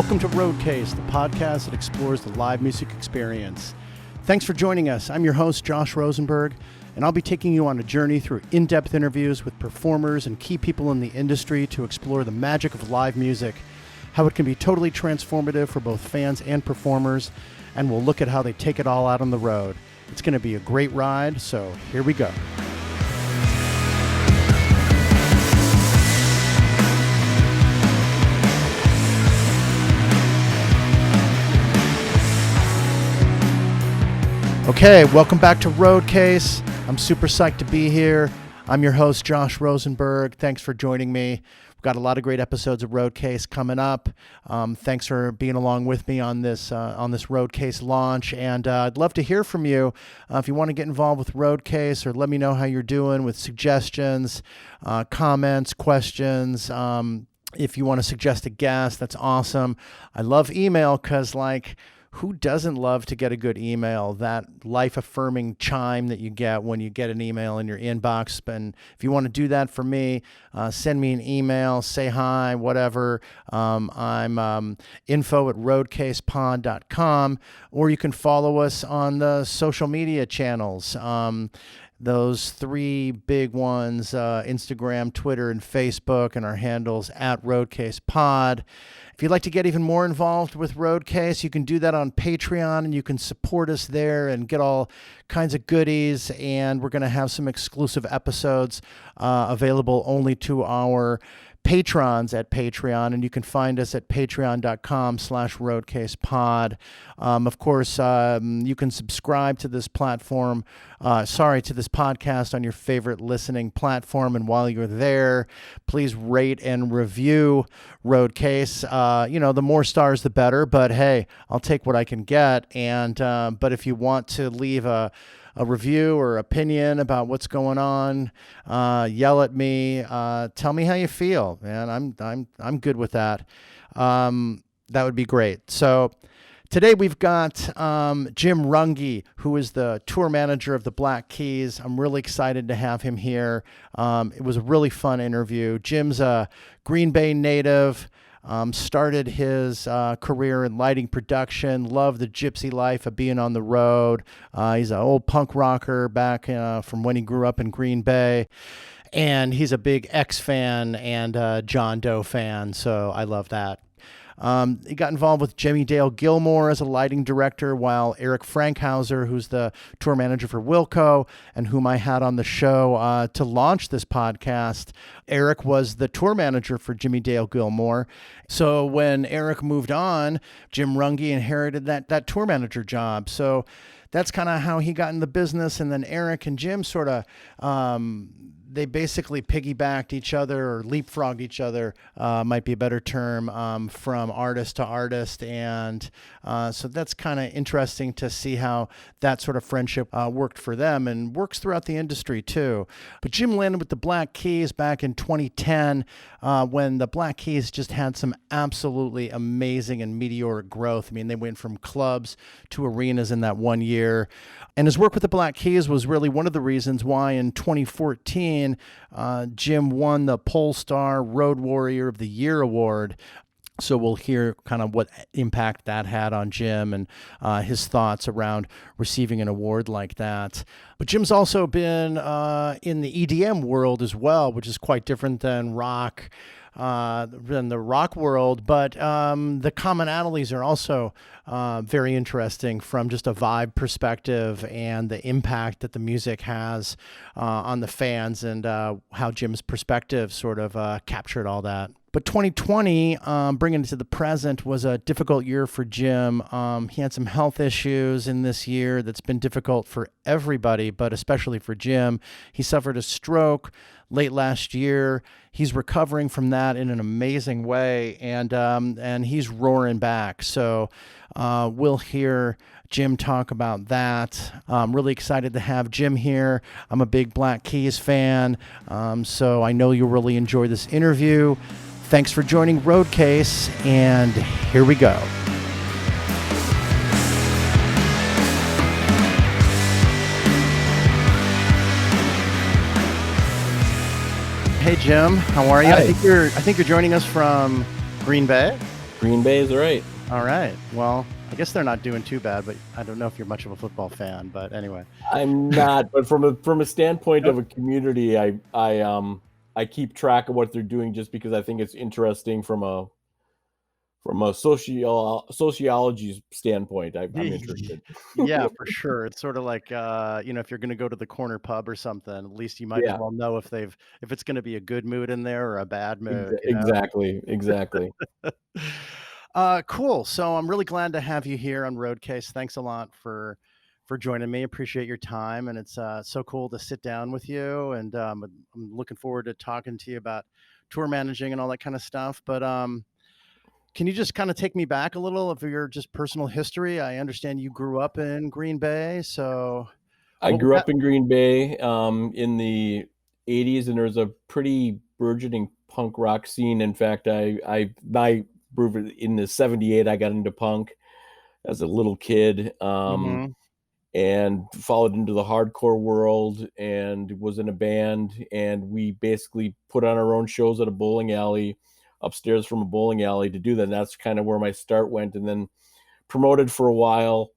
Welcome to Roadcase, the podcast that explores the live music experience. Thanks for joining us. I'm your host, Josh Rosenberg, and I'll be taking you on a journey through in-depth interviews with performers and key people in the industry to explore the magic of live music, how it can be totally transformative for both fans and performers, and we'll look at how they take it all out on the road. It's going to be a great ride, so here we go. Okay, welcome back to Roadcase. I'm super psyched to be here. I'm your host, Josh Rosenberg. Thanks for joining me. We've got a lot of great episodes of Roadcase coming up. Thanks for being along with me on this Roadcase launch. And I'd love to hear from you. If you want to get involved with Roadcase, or let me know how you're doing with suggestions, comments, questions. If you want to suggest a guest, that's awesome. I love email because, who doesn't love to get a good email? That life-affirming chime that you get when you get an email in your inbox. And if you want to do that for me, send me an email, say hi, whatever. I'm info@roadcasepod.com, or you can follow us on the social media channels. Those three big ones, Instagram, Twitter, and Facebook, and our handles @RoadcasePod. If you'd like to get even more involved with Roadcase, you can do that on Patreon, and you can support us there and get all kinds of goodies. And we're going to have some exclusive episodes available only to our patrons at Patreon, and you can find us at patreon.com/roadcasepod. Of course, you can subscribe to this to this podcast on your favorite listening platform. And while you're there, please rate and review Roadcase. The more stars, the better, but hey, I'll take what I can get. And, but if you want to leave a review or opinion about what's going on, yell at me, tell me how you feel, man. I'm good with that. That would be great. So today we've got Jim Runge, who is the tour manager of the Black Keys. I'm really excited to have him here. It was a really fun interview. Jim's a Green Bay native. Started his career in lighting production, loved the gypsy life of being on the road. He's an old punk rocker back from when he grew up in Green Bay. And he's a big X fan and John Doe fan, so I love that. He got involved with Jimmy Dale Gilmore as a lighting director, while Eric Frankhauser, who's the tour manager for Wilco and whom I had on the show to launch this podcast, Eric was the tour manager for Jimmy Dale Gilmore. So when Eric moved on, Jim Runge inherited that tour manager job. So that's kind of how he got in the business. And then Eric and Jim sort of they basically piggybacked each other, or leapfrogged each other, might be a better term, from artist to artist. And so that's kind of interesting to see how that sort of friendship worked for them and works throughout the industry too. But Jim landed with the Black Keys back in 2010 when the Black Keys just had some absolutely amazing and meteoric growth. I mean, they went from clubs to arenas in that 1 year. And his work with the Black Keys was really one of the reasons why in 2014, Jim won the Polestar Road Warrior of the Year award. So we'll hear kind of what impact that had on Jim and his thoughts around receiving an award like that. But Jim's also been in the EDM world as well, which is quite different than rock. Than the rock world, but the commonalities are also very interesting from just a vibe perspective and the impact that the music has on the fans, and how Jim's perspective sort of captured all that. But 2020, bringing it to the present, was a difficult year for Jim. He had some health issues in this year that's been difficult for everybody, but especially for Jim. He suffered a stroke late last year. He's recovering from that in an amazing way, and he's roaring back. So we'll hear Jim talk about that. I'm really excited to have Jim here. I'm a big Black Keys fan, so I know you'll really enjoy this interview. Thanks for joining Roadcase, and here we go. Hey Jim, how are you? Hi. I think you're joining us from Green Bay. Green Bay is right. All right. Well, I guess they're not doing too bad, but I don't know if you're much of a football fan. But anyway. I'm not, but from a standpoint of a community, I keep track of what they're doing just because I think it's interesting from a sociology standpoint. I'm interested. Yeah, for sure. It's sort of like, if you're going to go to the corner pub or something, at least you might as Yeah, well know if it's going to be a good mood in there or a bad mood. exactly. Cool. So I'm really glad to have you here on Roadcase. Thanks a lot for joining me. Appreciate your time, and it's so cool to sit down with you. And I'm looking forward to talking to you about tour managing and all that kind of stuff. But can you just kind of take me back a little of your just personal history? I understand you grew up in Green Bay, so I what was grew that? up in Green Bay in the '80s, and there was a pretty burgeoning punk rock scene. In fact, in the '78, I got into punk as a little kid. Mhm. And followed into the hardcore world and was in a band, and we basically put on our own shows at a bowling alley upstairs from a bowling alley to do that. And that's kind of where my start went, and then promoted for a while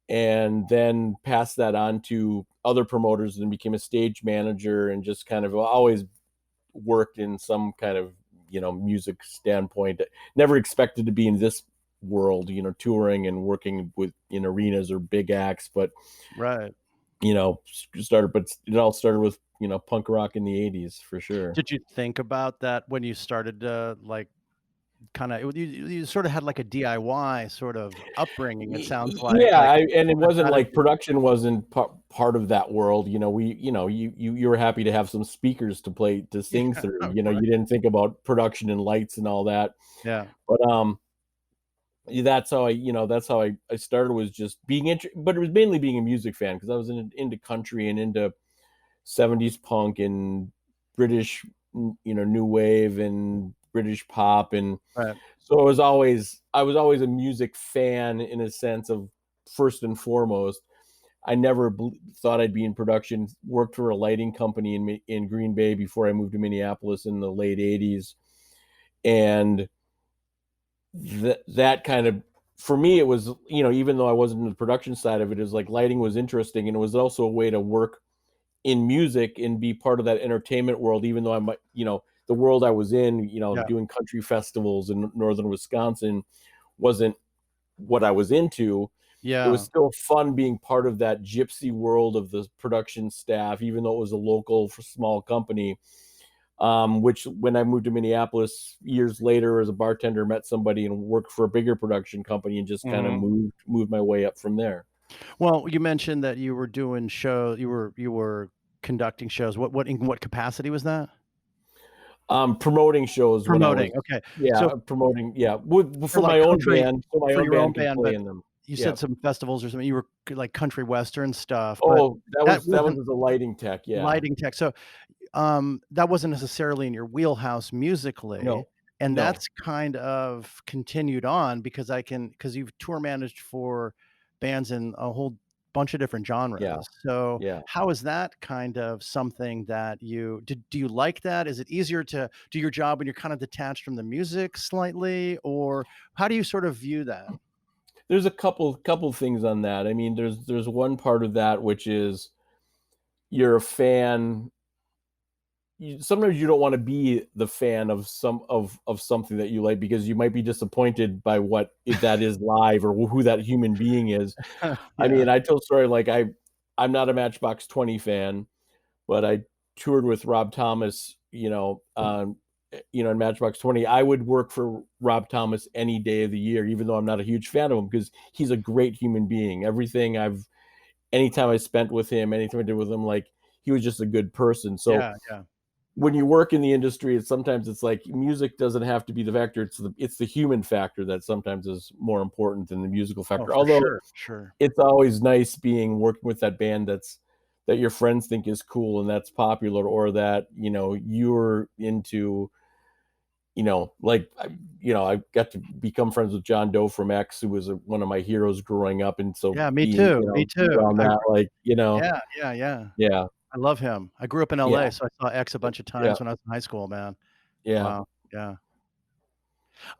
and then passed that on to other promoters and became a stage manager and just kind of always worked in some kind of music standpoint. Never expected to be in this world, touring and working with in arenas or big acts, but Right. started. But it all started with punk rock in the '80s for sure. Did you think about that when you started to, like, kinda you sort of had, like, a DIY sort of upbringing, it sounds Yeah, like and it wasn't how did like you production wasn't part of that world. You were happy to have some speakers to play to sing Yeah, through. right. You didn't think about production and lights and all that. Yeah. But that's how I started, was just being but it was mainly being a music fan because I was into country and into '70s punk and British, new wave and British pop. And Right. so I was always a music fan in a sense of, first and foremost. I never thought I'd be in production. Worked for a lighting company in Green Bay before I moved to Minneapolis in the late '80s, and that kind of, for me, it was, even though I wasn't in the production side of it, is like lighting was interesting, and it was also a way to work in music and be part of that entertainment world, even though the world I was in, Yeah. doing country festivals in northern Wisconsin wasn't what I was into. It was Yeah. still fun being part of that gypsy world of the production staff, even though it was a local small company. Which, when I moved to Minneapolis years later as a bartender, met somebody and worked for a bigger production company and just kind of Mhm. moved my way up from there. Well, you mentioned that you were doing you were conducting shows. In what capacity was that? Promoting shows when I Promoting, was, okay. So yeah, promoting, yeah, for, for like, my own country band, so my for own your own band could band, play but in them. you Yeah. said some festivals or something, you were like country western stuff, but Oh, that that was that was wasn't as a lighting tech, yeah. lighting tech. So, that wasn't necessarily in your wheelhouse musically, No, and no. that's kind of continued on because 'cause you've tour managed for bands in a whole bunch of different Yeah, genres. So, yeah. how is that kind of something that do you like that? Is it easier to do your job when you're kind of detached from the music slightly, or how do you sort of view that? There's a couple things on that. I mean, there's one part of that which is, you're a fan. Sometimes you don't want to be the fan of something that you like, because you might be disappointed by what that is live, or who that human being is. I Yeah. mean, I tell a story, like, I'm not a Matchbox 20 fan, but I toured with Rob Thomas, in Matchbox 20. I would work for Rob Thomas any day of the year, even though I'm not a huge fan of him, because he's a great human being. Anytime I spent with him, anything I did with him, like, he was just a good person. So Yeah, yeah. when you work in the industry, it's like music doesn't have to be the factor. It's the human factor that sometimes is more important than the musical Oh, factor. for Although sure, sure. it's always nice working with that band that your friends think is cool and that's popular, or that you're into. Like, I got to become friends with John Doe from X, who was one of my heroes growing up, and so Yeah, me being, too, me being too. around that, like, Yeah, yeah, yeah. yeah, I love him. I grew up in yeah, LA, so I saw X a bunch of yeah, times when I was in high school, man. yeah. Wow, yeah.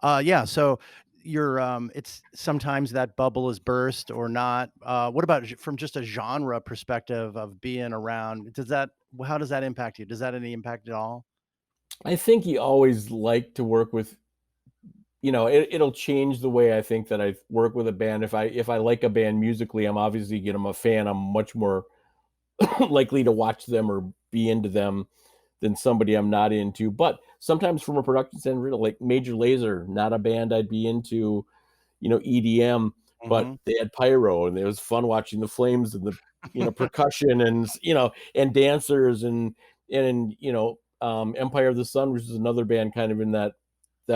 Yeah, so you're it's sometimes that bubble is burst or not. What about from just a genre perspective of being around? How does that impact you? Does that any impact at all? I think you always like to work with, it'll change the way I think that I work with a band. If I like a band musically, I'm obviously, I'm a fan. I'm much more likely to watch them or be into them than somebody I'm not into. But sometimes from a production standpoint, like Major Lazer, not a band I'd be into, EDM, but Mhm. they had pyro and it was fun watching the flames and the, percussion and, and dancers and, Empire of the Sun, which is another band kind of in that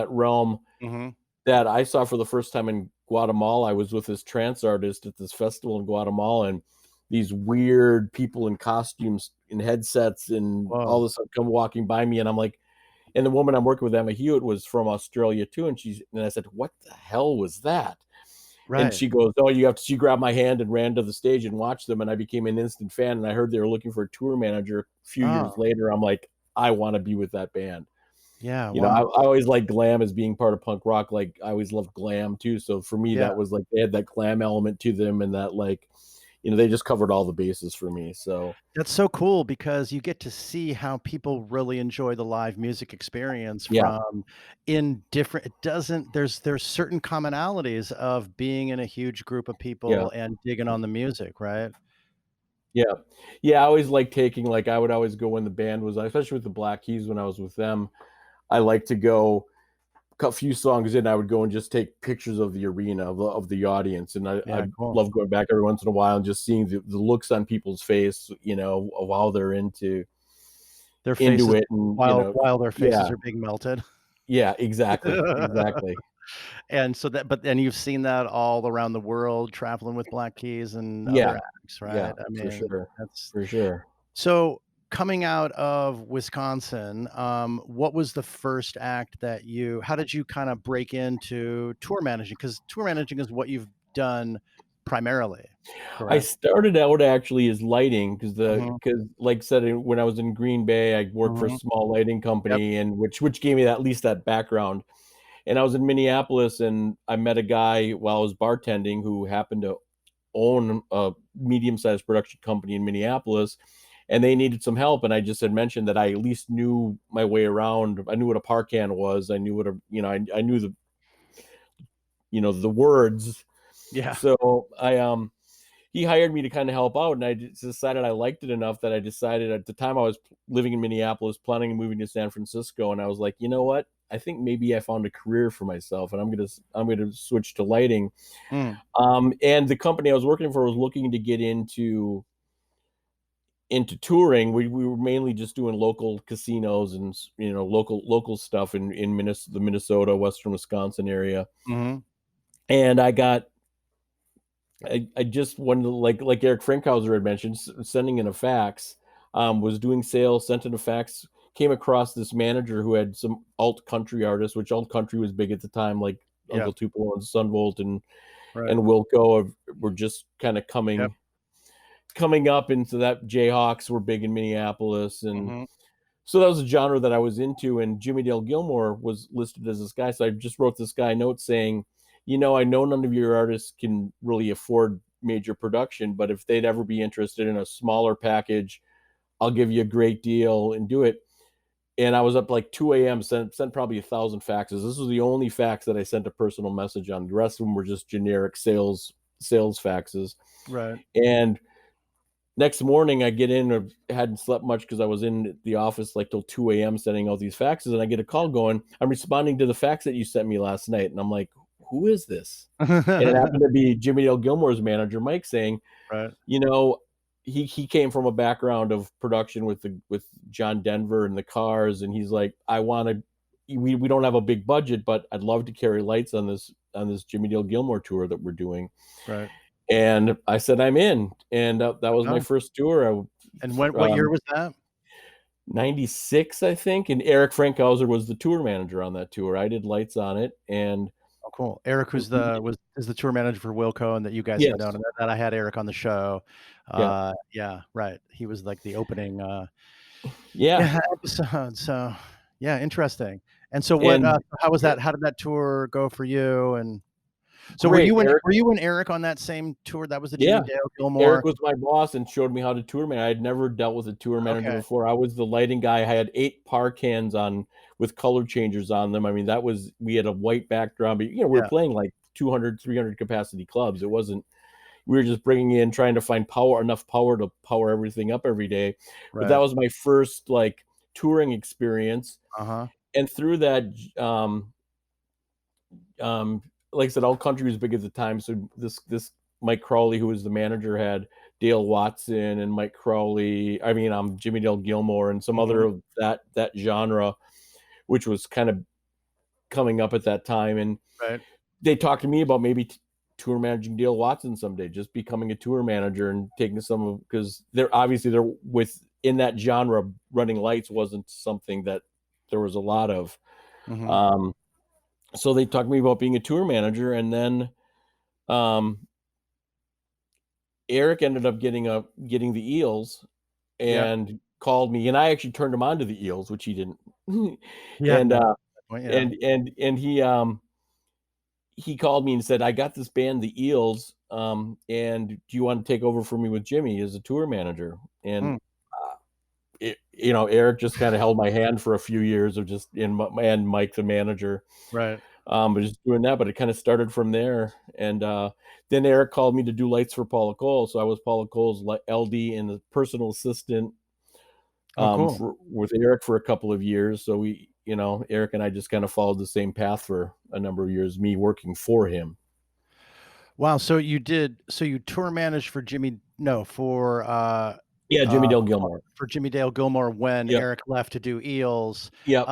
realm Mhm. that I saw for the first time in Guatemala. I was with this trance artist at this festival in Guatemala, and these weird people in costumes and headsets and all Whoa. this stuff come walking by me, and I'm like, and the woman I'm working with, Emma Hewitt, was from Australia too, and I said, "What the hell was that?" And Right. she goes, "Oh, you have to." She grabbed my hand and ran to the stage and watched them, and I became an instant fan. And I heard they were looking for a tour manager a few years Oh, later. I'm like, I want to be with that band. yeah, I wow. always like glam as being part of punk rock. Like I always loved glam too. So for me, Yeah. that was like they had that glam element to them, and that like, they just covered all the bases for me. So That's so cool because you get to see how people really enjoy the live music experience yeah, from in different it doesn't there's certain commonalities of being in a huge group of yeah, people and digging on the music, right? yeah, yeah. I always like taking like I would always go when the band was, especially with the Black Keys when I was with them. I like to go a few songs in. I would go and just take pictures of the arena of the audience, and I Yeah, cool. love going back every once in a while and just seeing the looks on people's face, of how they're Their into faces it, and while their faces yeah. are being melted. Yeah, exactly, exactly. And so that but then you've seen that all around the world traveling with Black Keys and Yeah, other acts, yeah, right? I for mean, sure, that's for sure. so coming out of Wisconsin, what was the first act that how did you kind of break into tour managing? Because tour managing is what you've done primarily, I correct? started out actually as lighting because Mhm, like I said, when I was in Green Bay, I worked for a mhm. small lighting Yep. company, and which gave me at least that background. And I was in Minneapolis, and I met a guy while I was bartending who happened to own a medium-sized production company in Minneapolis, and they needed some help. And I just had mentioned that I at least knew my way around. I knew what a parkan was. I knew what a, I knew the words. Yeah. So he hired me to kind of help out, and I just decided I liked it enough that I decided at the time I was living in Minneapolis, planning on moving to San Francisco, and I was like, you know what? I think maybe I found a career for myself, and I'm gonna switch to lighting. Mm, And the company I was working for was looking to get into touring. We were mainly just doing local casinos and local stuff in the Minnesota, Western Wisconsin area. mhm. And I just wanted to, like Eric Frankhauser had mentioned, sending in a fax, was doing sales, sent in a fax, came across this manager who had some alt country artists, which alt country was big at the time, like Yep, Uncle Tupelo and Sunvolt right. and Wilco were just kind of Yep. coming up into that. Jayhawks were big in Minneapolis, and Mhm. so that was a genre that I was into, and Jimmy Dale Gilmore was listed as this guy. So I just wrote this guy a note saying, I know none of your artists can really afford major production, but if they'd ever be interested in a smaller package, I'll give you a great deal and do it. And I was up like 2 a.m., sent probably 1,000 faxes. This was the only fax that I sent a personal message on. The rest of them were just generic sales faxes. Right. And next morning I get in, or hadn't slept much because I was in the office like till 2 a.m. sending all these faxes, and I get a call going, I'm responding to the fax that you sent me last night. And I'm like, who is this? And it happened to be Jimmy Dale Gilmore's manager, Mike, saying, Right. you know, he came from a background of production with John Denver and the Cars, and he's like, I want to. We don't have a big budget, but I'd love to carry lights on this Jimmy Dale Gilmore tour that we're doing. Right. And I said I'm in, and that was my Oh, first tour. and what year was that? 96, I think, and Eric Frankhauser was the tour manager on that tour. I did lights on it, and Oh, cool. Eric, who's the was is the tour manager for Wilco and that you guys had known, yes, and that I had Eric on the show. yeah, Yeah, right. He was like the opening, yeah, yeah, episode, so yeah, interesting. And so what? And How was yeah, that? How did that tour go for you? And so great, Eric. were you and Eric on that same tour? That was the Jimmy Yeah, Dale Gilmore. Eric was my boss and showed me how to tour man. I had never dealt with a tour manager Okay. before. I was the lighting guy. I had 8 par cans on with color changers on them. I mean, that was we had a white background, but we were Yeah. playing like 200, 300 capacity clubs. It wasn't we were just bringing in trying to find enough power to power everything up every day. But that Right. was my first like touring experience. Uh huh. And through that um, like I said, all country was big at the time. So this Mike Crowley, who was the manager, had Dale Watson and Mike Crowley. I mean, Jimmy Dale Gilmore and some other Hmm. of that genre, which was kind of coming up at that time. And Right. they talked to me about maybe tour managing Dale Watson someday, just becoming a tour manager and taking some of because they're with in that genre. Running lights wasn't something that there was a lot of. Hmm. Um, so they talked to me about being a tour manager, and then um, Eric ended up getting the Eels Yeah. and called me, and I actually turned him on to the Eels, which he didn't. He hadn't and known at that point. Yeah. he called me and said, "I got this band, the Eels, and do you want to take over for me with Jimmy as a tour manager?" And Mm, Eric just kind of held my hand for a few years of just and Mike the manager. right. But just doing that, but it kind of started from there. And then Eric called me to do lights for Paula Cole. So I was Paula Cole's LD and the personal assistant Oh, cool. with Eric for a couple of years. So Eric and I just kind of followed the same path for a number of years, me working for him. Wow. So you did. So you tour managed for Jimmy. No, Yeah, Jimmy uh, Dale Gilmore. for Jimmy Dale Gilmore when Yep. Eric left to do Eels. Yep.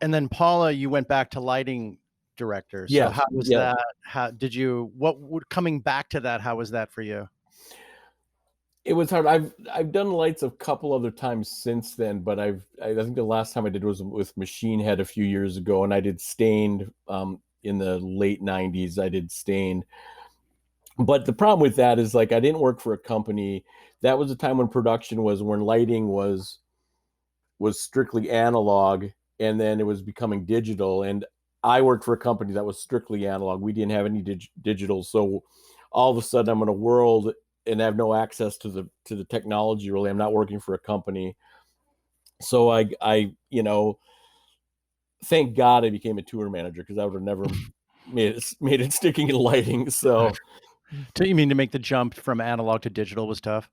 And then Paula, you went back to lighting director. So Yes. how was Yes. that? How did you? What would coming back to that? How was that for you? It was hard. I've done lights a couple other times since then, but I think the last time I did was with Machine Head a few years ago, and I did Stained in the late '90s. I did Stained, but the problem with that is like I didn't work for a company. That was a time when lighting was strictly analog, and then it was becoming digital. And I worked for a company that was strictly analog. We didn't have any digital, so all of a sudden I'm in a world and have no access to the technology. Really, I'm not working for a company, so I thank God I became a tour manager because I would have never made it sticking in lighting. So So you mean to make the jump from analog to digital was tough?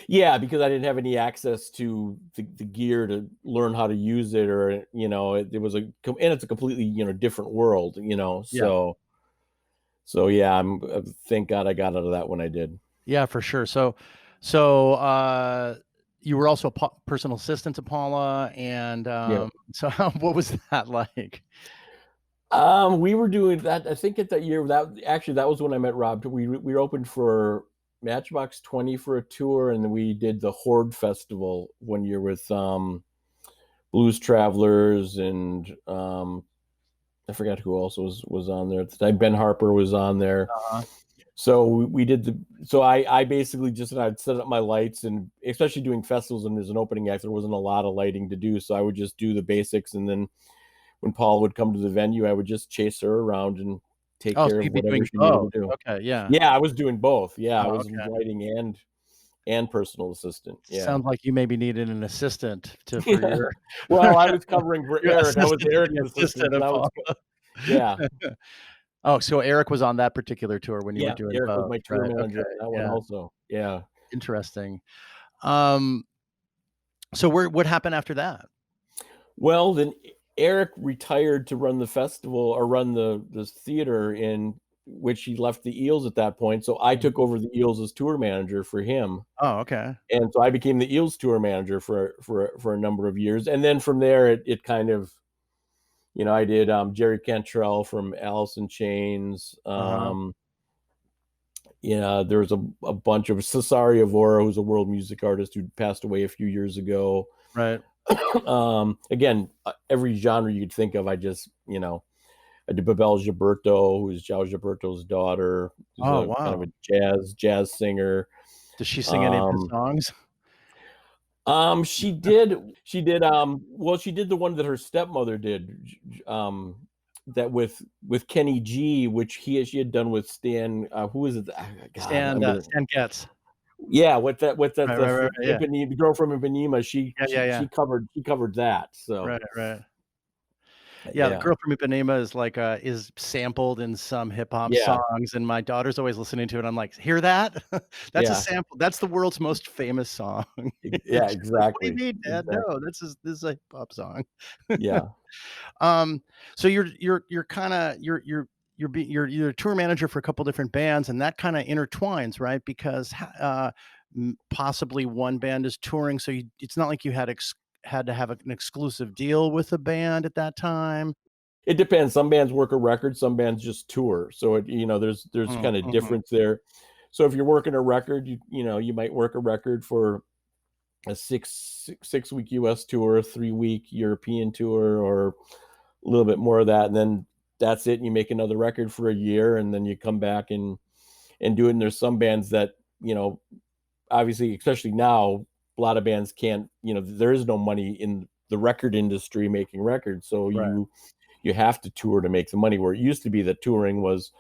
yeah, because I didn't have any access to the gear to learn how to use it, or it was and it's a completely different world. Yeah. So yeah, thank God I got out of that when I did. Yeah, for sure. So you were also a personal assistant to Paula, and Yeah. so what was that like? We were doing that. I think at that year that was when I met Rob. We opened for Matchbox 20 for a tour, and then we did the Horde Festival one year with Blues Travelers and I forgot who else was on there at the time. Ben Harper was on there. Uh-huh. So we did so I basically just I'd set up my lights, and especially doing festivals and there's an opening act, there wasn't a lot of lighting to do. So I would just do the basics, and then when Paul would come to the venue, I would just chase her around and take Oh, so care of you'd be whatever doing she needed to both. do. Okay, yeah. Yeah, I was doing both. Yeah, I Oh, was okay. lighting and personal assistant. Yeah. Sounds like you maybe needed an assistant for Yeah. your Well, I was covering for your Eric. I was assistant to Eric's the assistant assistant because of I was. Paula. Yeah. Oh, so Eric was on that particular tour when you were Yeah. doing Eric was both, my tour right? manager Okay, on that one yeah, also. Yeah. interesting. Um, so what happened after that? Well, then Eric retired to run the festival or run the theater in which he left the Eels at that point. So I took Mhm. over the Eels as tour manager for him. Oh, okay. And so I became the Eels tour manager for a number of years. And then from there it kind of I did Jerry Cantrell from Alice in Chains. Uh-huh. Yeah, there's a bunch of Cesare Evora, who's a world music artist who passed away a few years ago. Right. Again, every genre you'd think of, I did Babel Gilberto, who's João Gilberto's daughter, who's Oh, a kind of wow. a jazz singer. Does she sing any of his Um, songs? Well, she did the one that her stepmother did, that with Kenny G, which she had done with Stan, who is it? God, I'm gonna Stan Getz. yeah, with that Right, right, right, yeah. The girl from Ipanema, Yeah, yeah, yeah. she covered that. So Right, right. Yeah, the yeah, girl from Ipanema is like, is sampled in some hip hop yeah, songs, and my daughter's always listening to it. I'm like, "Hear that? That's a yeah, sample. That's the world's most famous song." And yeah, she's like, "What do you exactly, mean, Dad? exactly, No, this is a hip hop song." yeah. Um, so you're kinda you're a tour manager for a couple different bands, and that kinda intertwines, right? Because possibly one band is touring, so it's not like you had to have an exclusive deal with a band at that time. It depends. Some bands work a record, some bands just tour. So there's Mm, kind of mhm. difference there. So if you're working a record, you might work a record for a six week US tour, a 3 week European tour, or a little bit more of that, and then that's it. And you make another record for a year, and then you come back and do it. And there's some bands that, obviously, especially now, a lot of bands can't. There is no money in the record industry making records, so Right. you have to tour to make the money. Where it used to be that touring was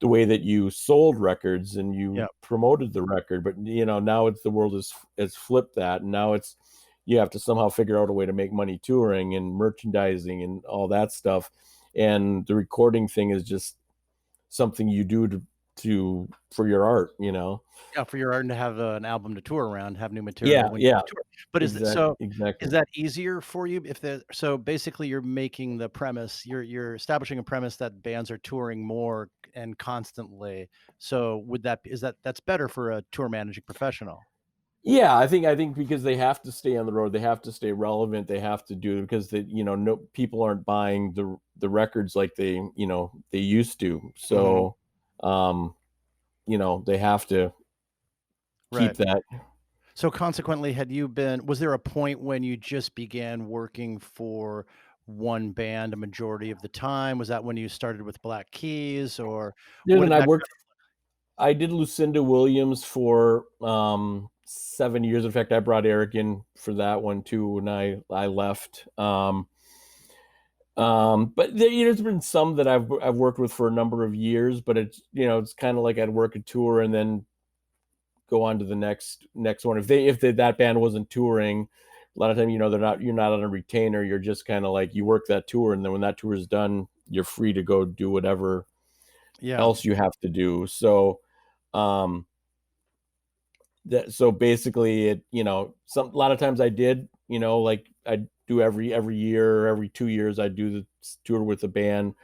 the way that you sold records and you Yep. promoted the record. But now it's the world has flipped that, and now it's you have to somehow figure out a way to make money touring and merchandising and all that stuff. And the recording thing is just something you do to for your art. Yeah, for your art and to have, an album to tour around, have new Yeah, material when you're yeah, on tour. But is exactly. that easier for you if so basically you're making the premise, you're establishing a premise that bands are touring more and constantly. So would that is that that's better for a tour managing professional? Yeah, I think because they have to stay on the road, they have to stay relevant, they have to do because no people aren't buying the records like they used to. Mhm. So, they have to keep Right. that. So consequently, was there a point when you just began working for one band a majority of the time? Was that when you started with Black Keys, or There's what and did that I did Lucinda Williams for 7 years. In fact, I brought Eric in for that one too when I left. But there's been some that I've worked with for a number of years, but it's kind of like I'd work a tour and then go on to the next one. If that band wasn't touring, a lot of time you're not on a retainer. You're just kind of like you work that tour, and then when that tour is done, you're free to go do whatever Yeah, else you have to do. So, um, so basically, a lot of times I did, like I do every year, every 2 years, I do the tour with the band.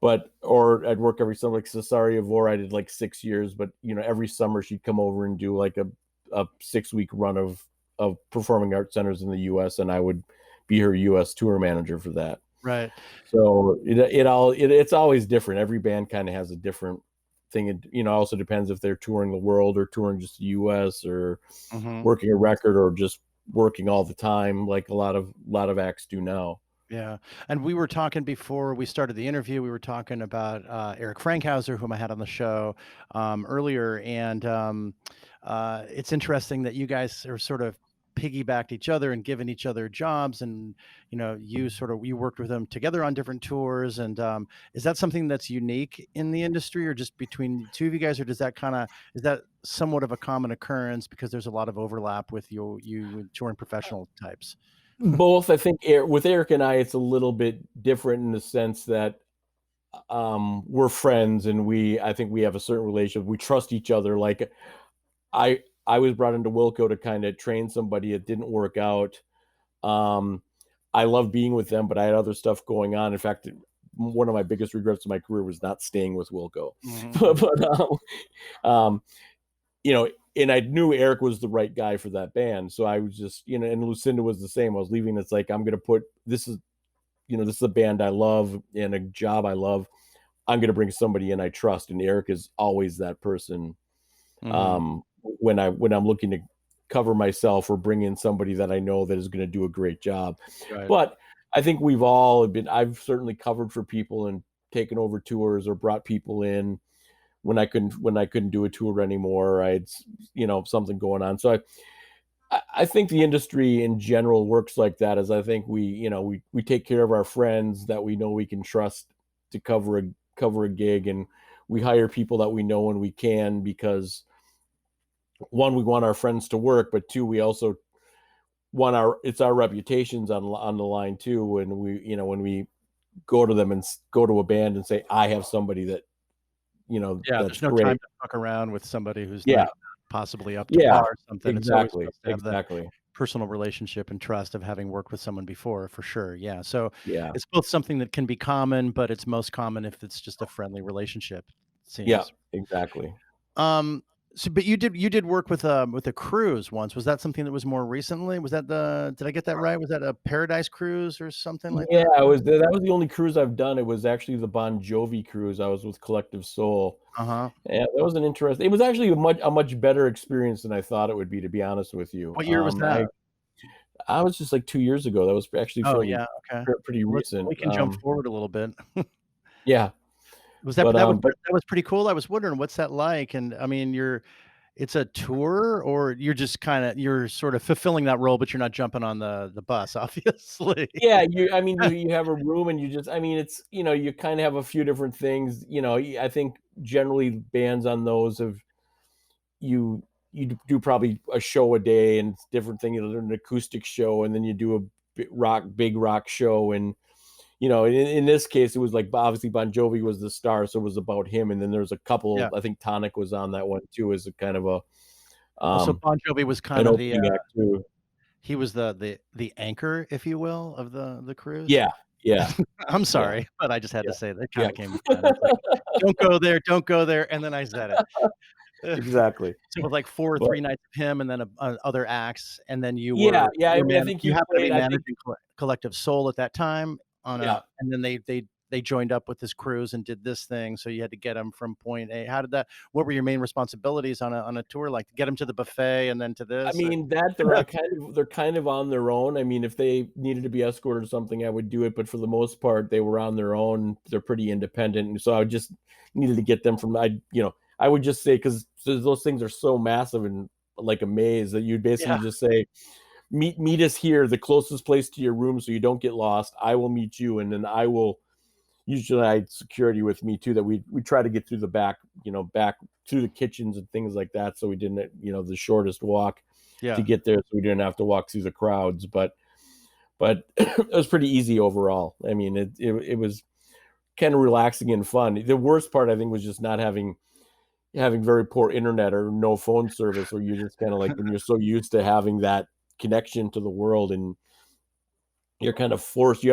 But or I'd work every summer, like Cesaria Vor, I did like 6 years, but every summer she'd come over and do like a 6 week run of performing arts centers in the US, and I would be her US tour manager for that. right. So it's always different. Every band kind of has a different thing. It also depends if they're touring the world or touring just the US or Mhm. working a record or just working all the time like a lot of acts do now. Yeah, and we were talking before we started the interview, we were talking about, Eric Frankhauser, whom I had on the show, earlier, and, it's interesting that you guys are sort of piggybacked each other and given each other jobs, and, you worked with them together on different tours, and, is that something that's unique in the industry or just between the 2 of you guys, or is that somewhat of a common occurrence because there's a lot of overlap with you and touring professional types? Both, I think, with Eric and I, it's a little bit different in the sense that we're friends and I think we have a certain relationship. We trust each other. Like I was brought into Wilco to kind of train somebody. It didn't work out. Um, I love being with them, but I had other stuff going on. In fact, one of my biggest regrets of my career was not staying with Wilco. Mhm, but, mhm. um, and I knew Eric was the right guy for that band. So I was just, and Lucinda was the same. I was leaving. It's like, I'm going to put, this is a band I love and a job I love. I'm going to bring somebody in I trust. And Eric is always that person. Mhm. When I'm looking to cover myself or bring in somebody that I know that is going to do a great job. Right. But I think I've certainly covered for people and taken over tours or brought people in when I couldn't do a tour anymore. I had something going on. So I think the industry in general works like that. As I think we take care of our friends that we know we can trust to cover a gig, and we hire people that we know and we can, because one, we want our friends to work, but two, we also want it's our reputations on the line too. When we go to them and go to a band and say, I have somebody that Yeah, that's there's no great. time to fuck around with somebody who's Yeah, not possibly up to yeah, par or something. It's always exactly, nice to have that exactly. personal relationship and trust of having worked with someone before, for sure. Yeah. So Yeah, it's both something that can be common, but it's most common if it's just a friendly relationship, it yeah, seems. exactly. Um, so but you did work with a cruise once. Was that something that was more recently? Was that did I get that right? Was that a Paradise Cruise or something like Yeah, that? that was the only cruise I've done. It was actually the Bon Jovi cruise. I was with Collective Soul. Uh-huh. And that was an interesting. It was actually a much better experience than I thought it would be, to be honest with you. What year was that? I was just like 2 years ago. That was actually Oh, fairly yeah, okay. pretty Well, recent. we can jump forward a little bit. Yeah, Was but that was pretty cool? I was wondering what's that like? And I mean, it's a tour or you're sort of fulfilling that role, but you're not jumping on the bus, obviously. yeah, I mean, you have a room and I mean, it's, you kind of have a few different things. I think generally bands on those you do probably a show a day, and it's different thing. An acoustic show, and then you do a big rock show, and in this case, it was like obviously Bon Jovi was the star, so it was about him. And then there's a couple. Yeah. I think Tonic was on that one too, as a kind of Also, Bon Jovi was kind an of opening act too. he was the anchor, if you will, of the cruise? Yeah, yeah, I'm yeah, sorry, but I just had to say that yeah, kinda came to mind. It's like, don't go there," and then I said it. exactly. So, with, like, 4 or But 3 nights of him and then, other acts, and then yeah, yeah. I mean, I think you you happened to be played. I think managing Collective Soul at that time yeah. and then they joined up with this cruise and did this thing, so you had to get them from point A. How did that what were your main responsibilities on a tour like? To get them to the buffet and then to I this or mean, that they're kind of on their own. I mean, if they needed to be escorted or something, I would do it, but for the most part, they were on their own. They're pretty independent, and so I just needed to get them from. I would just say, because those things are so massive and like a maze, that you'd basically Yeah, just say, meet us here, the closest place to your room, so you don't get lost. I will meet you, and then I will. Usually, I had security with me too. That we try to get through the back through the kitchens and things like that, so we didn't, the shortest walk to yeah. get there, so we didn't have to walk through the crowds. But it was pretty easy overall. I mean, it was kind of relaxing and fun. The worst part, I think, was just not having very poor internet or no phone service, or you're just kind of like, when you're so used to having that connection to the world, and you're kind of forced. You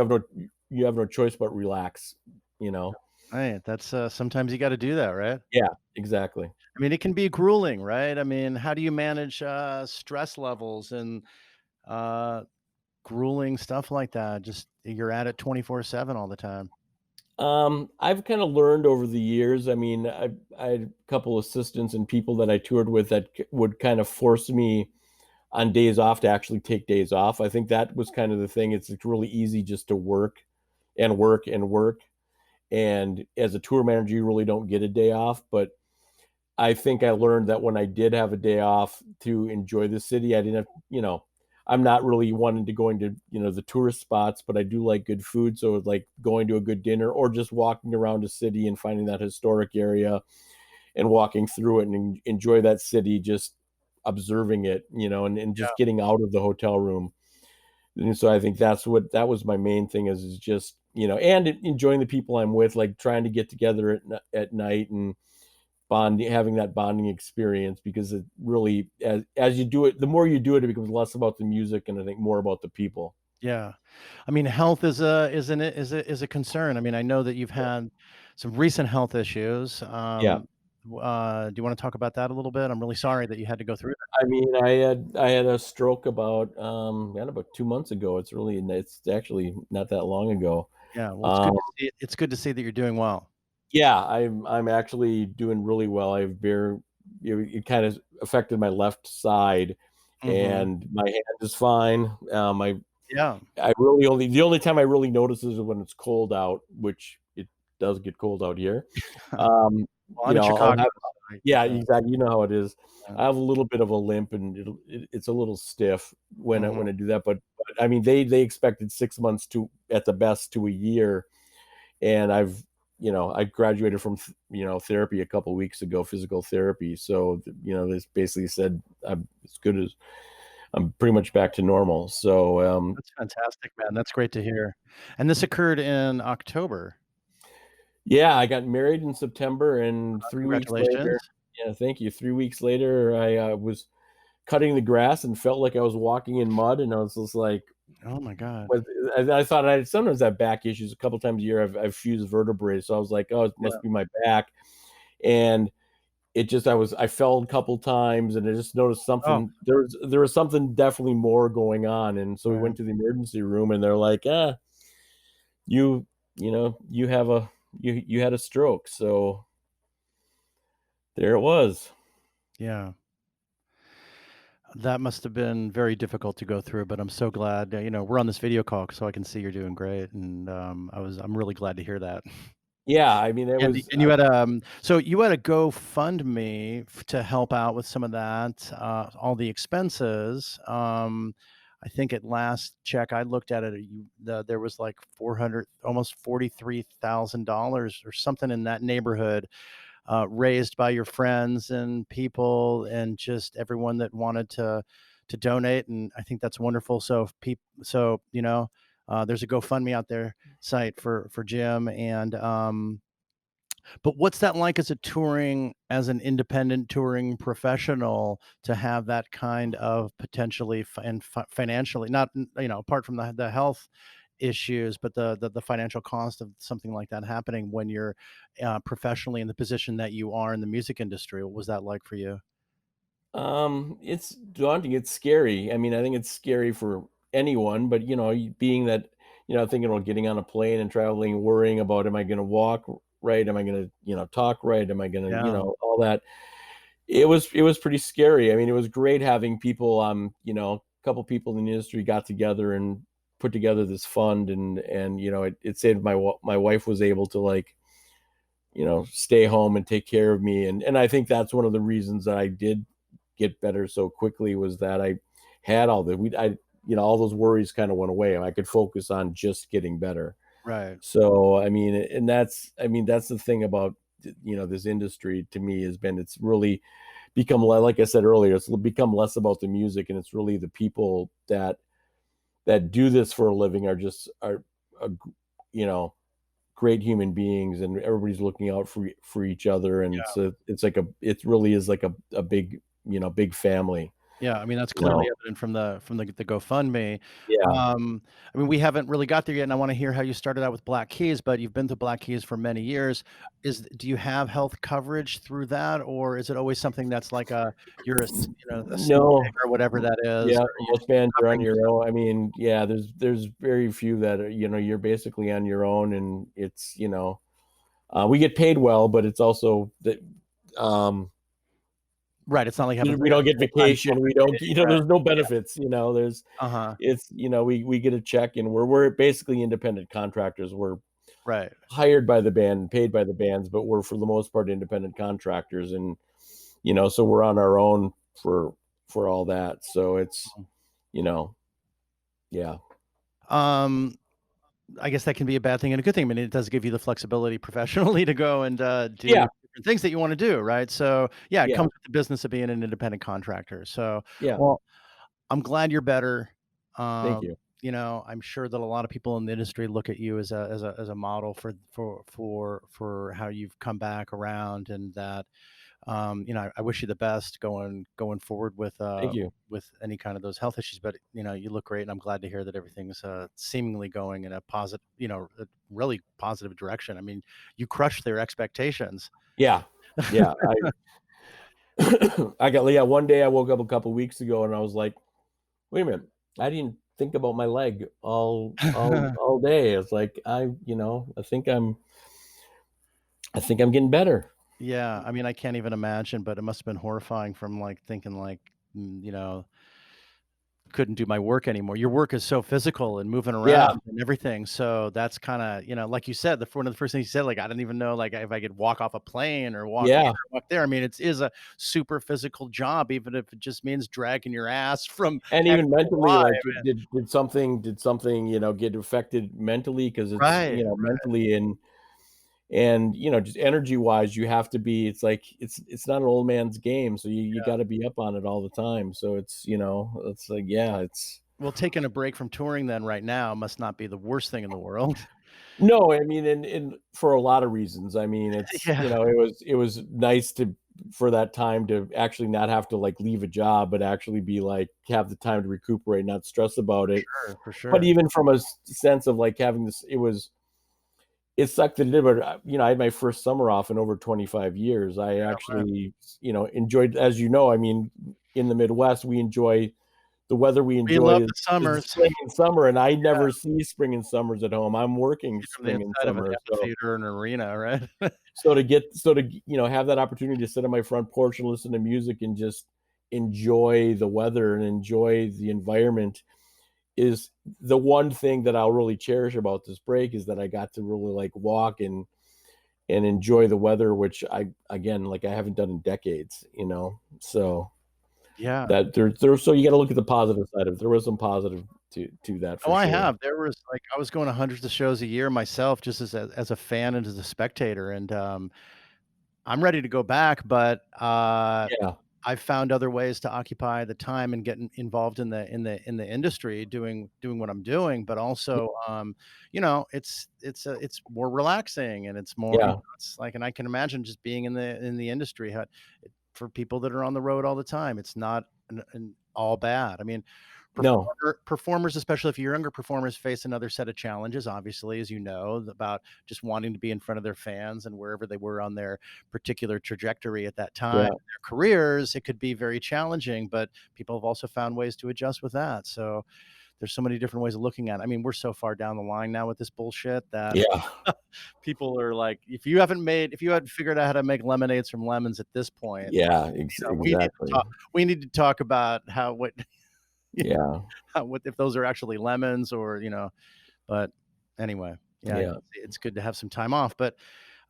have no choice but relax. You know. Right, that's, sometimes you gotta do that, right? Yeah. Exactly. I mean, it can be grueling, right? I mean, how do you manage, stress levels and, uh, grueling stuff like that? Just you're at it 24/7 all the time. I've kind of learned over the years. I mean, I had a couple assistants and people that I toured with that would kind of force me on days off to actually take days off. I think that was kind of the thing. It's really easy just to work and work and work. And as a tour manager, you really don't get a day off. But I think I learned that when I did have a day off, to enjoy the city. I didn't have, I'm not really wanting to going to, the tourist spots, but I do like good food. So like going to a good dinner, or just walking around a city and finding that historic area and walking through it, and enjoy that city, just observing it, and Yeah, just getting out of the hotel room. And so I think that was my main thing, is just, and enjoying the people I'm with, like trying to get together at night and bonding, having that bonding experience, because it really, as you do it, the more you do it, it becomes less about the music, and I think more about the people. yeah. I mean, health is a concern. I mean, I know that you've had some recent health issues. Yeah. Do you wanna talk about that a little bit? I'm really sorry that you had to go through that. I mean, I had a stroke about 2 months ago. It's actually not that long ago. Yeah, well, Um, it's good to see that you're doing well. yeah, I'm actually doing really well. It kind of affected my left side, Mhm. and my hand is fine. Yeah. I really only the only time I really notice is when it's cold out, which it does get cold out here. Um, Well, I'm in I'll Chicago, have Right. Yeah, exactly. You know how it is. Yeah. I have a little bit of a limp, and it's a little stiff Mhm. when I do that. But I mean, they expected 6 months to at the best to a year, and I graduated from therapy a couple weeks ago, physical therapy. So they basically said I'm as good as I'm pretty much back to normal. So That's fantastic, man. That's great to hear. And this occurred in October. yeah, I got married in September, and 3 weeks later, Congratulations. yeah, thank you. 3 weeks later, I was cutting the grass and felt like I was walking in mud, and I was just like, Oh my God. "What?" I thought I sometimes have back issues. A couple times a year, I've fused vertebrae, so I was like, "Oh, it Yeah. must be my back." And it just I fell a couple times, and I just noticed Oh, something. There was something definitely more going on, and so we right. went to the emergency room, and they're like, you you have you had a stroke." So there it was. Yeah. That must have been very difficult to go through, but I'm so glad, we're on this video call so I can see you're doing great, and, I'm really glad to hear that. Yeah, I mean, it was And you had, so you had a GoFundMe to help out with some of that, all the expenses. I think at last check I looked at it, there was like 400, almost $43,000 or something in that neighborhood, raised by your friends and people and just everyone that wanted to donate. And I think that's wonderful. So if people, so there's a GoFundMe out there site for Jim, and but what's that like as a touring, as an independent touring professional, to have that kind of potentially and financially, not apart from the health issues, but the financial cost of something like that happening when you're professionally in the position that you are in the music industry? What was that like for you? it's daunting, it's scary. I mean, I think it's scary for anyone, but, being that, thinking about getting on a plane and traveling, worrying about, am I gonna walk right? Am I gonna, talk right? Am I gonna, Yeah, all that. It was pretty scary. I mean, it was great having people, a couple people in the industry got together and put together this fund, and it saved my wife was able to, like, stay home and take care of me. And I think that's one of the reasons that I did get better so quickly, was that I had all the we I all those worries kind of went away. I could focus on just getting better. right, So I mean, and that's the thing about this industry, to me, has been, it's really become, like I said earlier, it's become less about the music, and it's really the people that do this for a living are you know great human beings, and everybody's looking out for each other, and yeah. it really is like a big, big family. Yeah, I mean, that's you clearly know evident from the GoFundMe. yeah. I mean, we haven't really got there yet, and I wanna hear how you started out with Black Keys, but you've been to Black Keys for many years. Do you have health coverage through that, or is it always something that's like you're a single No. or whatever that is, Yeah, or most bands are on covering your yourself? own. I mean, yeah, there's very few that are, you're basically on your own, and it's, we get paid well, but it's also that, um Right, it's not like having we don't get full-time vacation. We don't, right, there's no yeah, benefits, there's uh-huh, it's, we get a check, and we're basically independent contractors. We're right, hired by the band and paid by the bands, but we're, for the most part, independent contractors, and so we're on our own for all that. So it's, mhm. you know, yeah, Um I guess that can be a bad thing and a good thing. I mean, it does give you the flexibility professionally to go and, yeah, do different things that you wanna do, right? So, yeah, it yeah. comes with the business of being an independent contractor. So, Yeah, well, I'm glad you're better. thank Um, you. I'm sure that a lot of people in the industry look at you as a model for how you've come back around, and that, I wish you the best going forward Thank you. with any kind of those health issues. But you look great, and I'm glad to hear that everything's seemingly going in a positive, a really positive direction. I mean, you crushed their expectations. Yeah, yeah, I got yeah, one day I woke up a couple weeks ago, and I was like, "Wait a minute, I didn't think about my leg all day." It's like, I think I'm getting better. Yeah, I mean, I can't even imagine, but it must have been horrifying from like thinking like, couldn't do my work anymore. Your work is so physical and moving Yeah, around and everything. So that's kind of, like you said, one of the first things you said, like, I didn't even know, like, if I could walk off a plane or walk here yeah. or walk there. I mean, it is a super physical job, even if it just means dragging your ass from And X even to mentally, Y. like, did something, get affected mentally? Because it's, Right. mentally and, just energy-wise, you have to be it's like it's not an old man's game, so you gotta be up on it all the time. So it's like, yeah, it's Well, taking a break from touring then right now must not be the worst thing in the world. No, I mean, and for a lot of reasons. I mean, it's Yeah, it was nice for that time to actually not have to, like, leave a job, but actually be, like, have the time to recuperate, not stress about it. sure, for But sure. even from a sense of, like, having this it sucked that it did, but, I had my first summer off in over 25 years. I actually, enjoyed, as I mean, in the Midwest, we enjoy the weather we We enjoy love is the the summers. spring and summer, and I never see spring and summers at home. I'm working See from the spring and inside of an summer, so amphitheater or an arena, right? have that opportunity to sit on my front porch and listen to music and just enjoy the weather and enjoy the environment is the one thing that I'll really cherish about this break is that I got to really, like, walk and enjoy the weather, which I haven't done in decades. So Yeah. that there so you gotta look at the positive side of it. There was some positive to that Oh, for I sure. have. There was, like, I was going to hundreds of shows a year myself just as a fan and as a spectator, and, I'm ready to go back, but, Yeah, I've found other ways to occupy the time and get involved in the industry doing what I'm doing, but also, it's more relaxing and it's more, yeah. it's like, and I can imagine just being in the industry, how for people that are on the road all the time, it's not an all bad. I mean, No. performers, especially if you're younger performers, face another set of challenges, obviously, as you know, about just wanting to be in front of their fans and wherever they were on their particular trajectory at that time Yeah. in their careers, it could be very challenging, but people have also found ways to adjust with that. So there's so many different ways of looking at it. I mean, we're so far down the line now with this bullshit that Yeah. people are like, if you hadn't figured out how to make lemonades from lemons at this point, Yeah, talk exactly. we need to talk about how what Yeah. what if those are actually lemons, or, but anyway, yeah, Yeah. it's good to have some time off. But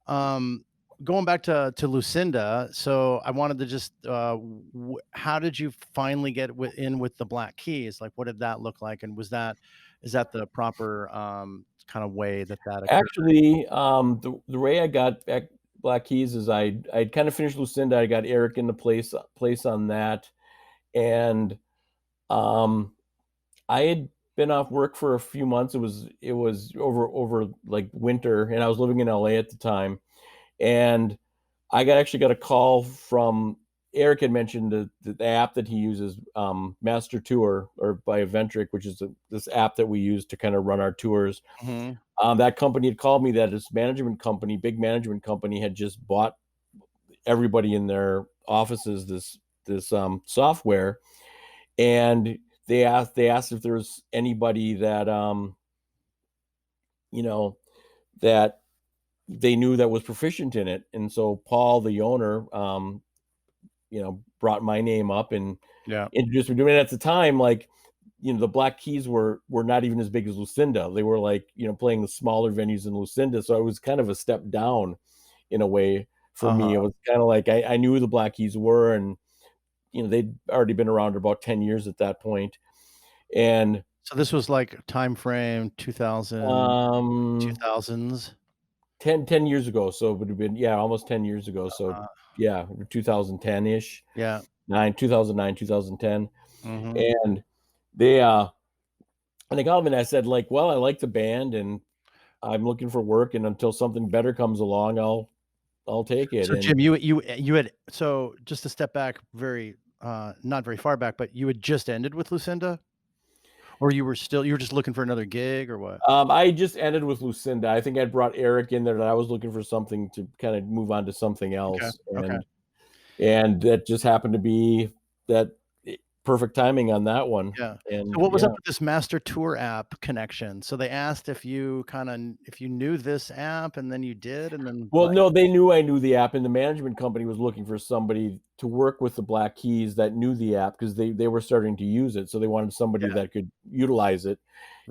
um, going back to Lucinda, so I wanted to just, how did you finally get in with the Black Keys? Like, what did that look like? And is that the proper kind of way that occurred? Actually, the way I got back Black Keys is I'd kind of finished Lucinda. I got Eric into place on that, and um, I had been off work for a few months. It was over like winter, and I was living in LA at the time, and actually got a call from Eric had mentioned the app that he uses, Master Tour or by Eventric, which is this app that we use to kind of run our tours. Mhm. That company had called me that his management company, big management company, had just bought everybody in their offices this software, and they asked if there's anybody that you know that they knew that was proficient in it, and so Paul, the owner, brought my name up and Yeah. introduced me to it. At the time, like, the Black Keys were not even as big as Lucinda. They were like, playing the smaller venues in Lucinda. So it was kind of a step down in a way for Uh-huh. me. It was kind of like I knew who the Black Keys were, and they'd already been around for about 10 years at that point. And So this was like time frame 2000, um 2000s. 10 years ago. So it would have been, yeah, almost 10 years ago. So Uh, yeah, 2010-ish, yeah. 2009, 2010. Mhm. And they and they called me and I said, like, well, I like the band and I'm looking for work, and until something better comes along, I'll take it. So And Jim, you had, so just to step back very, not very far back, but you had just ended with Lucinda? Or you were just looking for another gig or what? I just ended with Lucinda. I think I brought Eric in there that I was looking for something to kind of move on to something Okay, else. okay. And that just happened to be that perfect timing on that one. Yeah. And So what was yeah. up with this master tour app connection? So they asked if you if you knew this app and then you did and then Well, like no, they knew I knew the app, and the management company was looking for somebody to work with the Black Keys that knew the app because they were starting to use it. So they wanted somebody yeah, that could utilize it.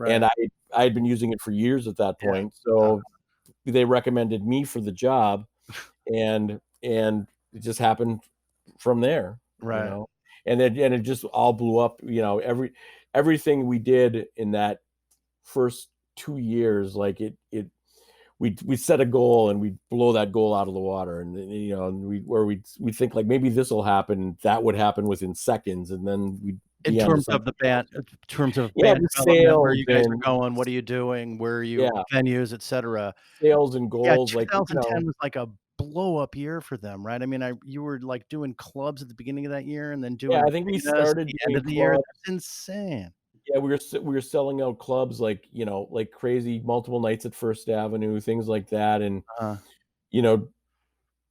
And right. I had been using it for years at that Yeah. point. Uh, So they recommended me for the job, and it just happened from there, you right. know. And it just all blew up, everything we did in that first 2 years, like we set a goal and we blow that goal out of the water, and and we think like maybe this will happen, that would happen within seconds, and then we'd In be on to terms of something the else. band in terms of Yeah, band the development, where sales you guys are and going, what are you doing, where are you yeah, venues, etcetera. sales and Yeah, goals, like, 2010 was like a blow up year for them, right? I mean, you were like doing clubs at the beginning of that year and then yeah, doing I think we arenas at started the end doing of the year. clubs. That's insane. Yeah, we were selling out clubs like, like crazy, multiple nights at First Avenue, things like that, and, Uh, you know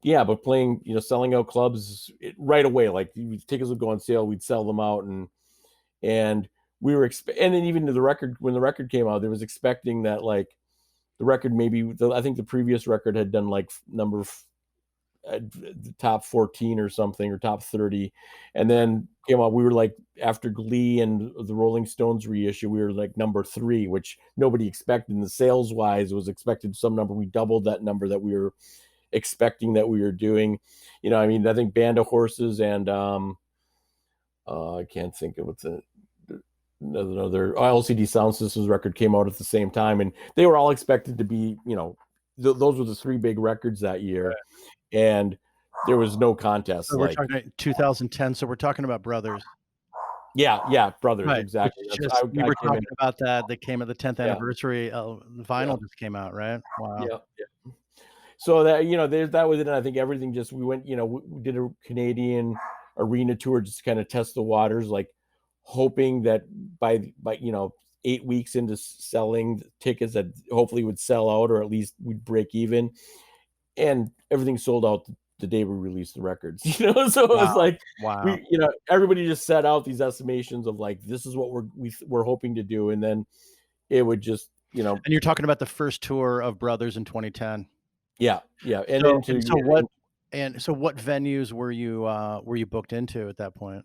yeah, but playing, selling out clubs right away, like, tickets would go on sale, we'd sell them out, and we were and then even to the record, when the record came out, there was expecting that, like, the record maybe I think the previous record had done, like, the top 14 or something, or top 30, and then came out, we were like, after Glee and the Rolling Stones reissue, we were like number 3, which nobody expected. And the sales wise was expected some number, we doubled that number that we were expecting that we were doing. I mean, I think Band of Horses and I can't think of what another LCD Sound Systems record came out at the same time, and they were all expected to be, those were the 3 big records that year, and there was no contest. so we're Like, talking 2010, so we're talking about Brothers. yeah, yeah, Brothers, Right, which exactly. is That's just we I were came in. talking about that, that came at the 10th Yeah, anniversary, yeah, vinyl just came out, right? Wow. yeah, yeah. So that, that was it. And I think everything just, we went, we did a Canadian arena tour just to kind of test the waters, like hoping that by 8 weeks into selling tickets that hopefully would sell out, or at least we'd break even. And everything sold out the day we released the records. So it Wow, was like, wow. everybody just set out these estimations of like, this is what we're hoping to do, and then it would just, And you're talking about the first tour of Brothers in 2010. yeah, yeah, and So into what venues were you booked into at that point?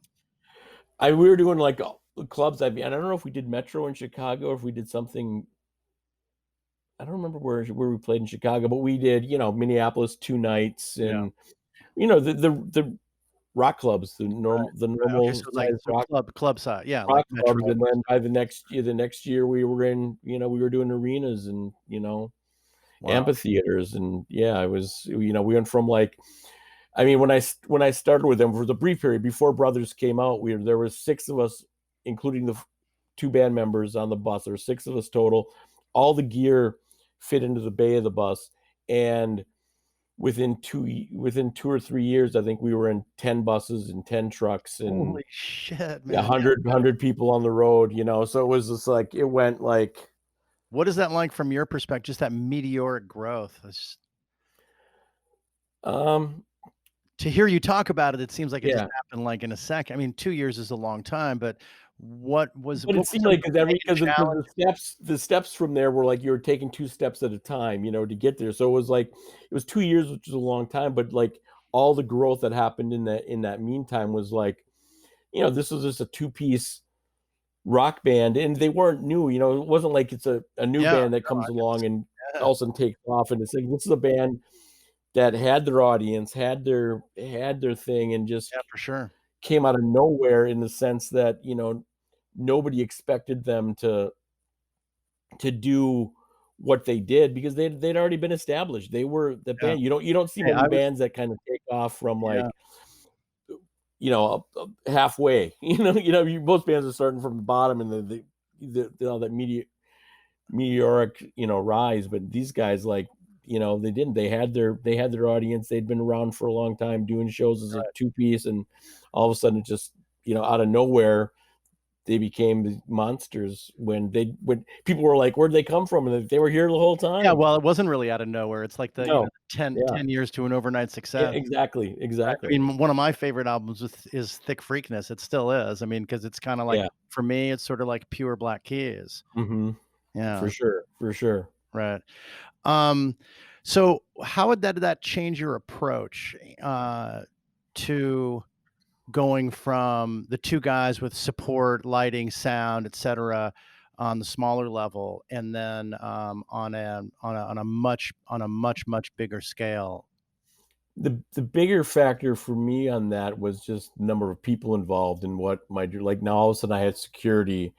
we were doing like clubs. I mean, I don't know if we did Metro in Chicago, or if we did something. I don't remember where we played in Chicago, but we did, Minneapolis 2 nights, Yeah. and the rock clubs, Right, the right. Okay, normal so like size club side, yeah, like rock Metro. clubs, and then by the next year we were in, we were doing arenas and, Wow. amphitheaters, and yeah, it was, we went from like, I mean, when I started with them for the brief period before Brothers came out, there was 6 of us, including the 2 band members on the bus. There were 6 of us total. All the gear fit into the bay of the bus, and within 2 or 3 years, I think we were in 10 buses and 10 trucks, and Holy shit, yeah, man. Yeah. 100 people on the road. So it was just like, it went like, What is that like from your perspective, just that meteoric growth? It's um, to hear you talk about it, it seems like it just yeah. happened, like, in a second. I mean, 2 years is a long time, but But it what were seemed some of like, the because main the challenges? steps from there were like you were taking 2 steps at a time, to get there. So it was like, it was 2 years, which is a long time, but like all the growth that happened in that meantime was like, this was just a two-piece rock band, and they weren't new. It wasn't like it's a new Yeah, band that no, I comes can along and yeah, all of a sudden takes off, and it's like, this is a band that had their audience, had their thing, and just yeah, for sure. came out of nowhere, in the sense that, nobody expected them to do what they did, because they'd already been established. They were the Yeah. band. You don't see Hey, many I was bands that kind of take off from yeah, like, halfway. Most bands are starting from the bottom, and that meteoric, rise. But these guys, like, they didn't. They had their audience. They'd been around for a long time doing shows as a right. two piece, and all of a sudden, it just, out of nowhere, they became the monsters when people were like, where'd they come from? And they were here the whole Yeah, time. well, it wasn't really out of nowhere. It's like the, No. 10 Yeah. 10 years to an overnight success. Exactly. Right. I Exactly. mean, one of my favorite albums is Thick Freakness. It still is. I mean, because it's kinda like, Yeah. for me, it's sort of like pure Black Keys. Hmm. For Yeah, sure. For sure. right. Um, so how would that change your approach, to going from the 2 guys with support, lighting, sound, etcetera, on the smaller level, and then, on a much bigger scale? The bigger factor for me on that was just number of people involved in what like now all of a sudden I had security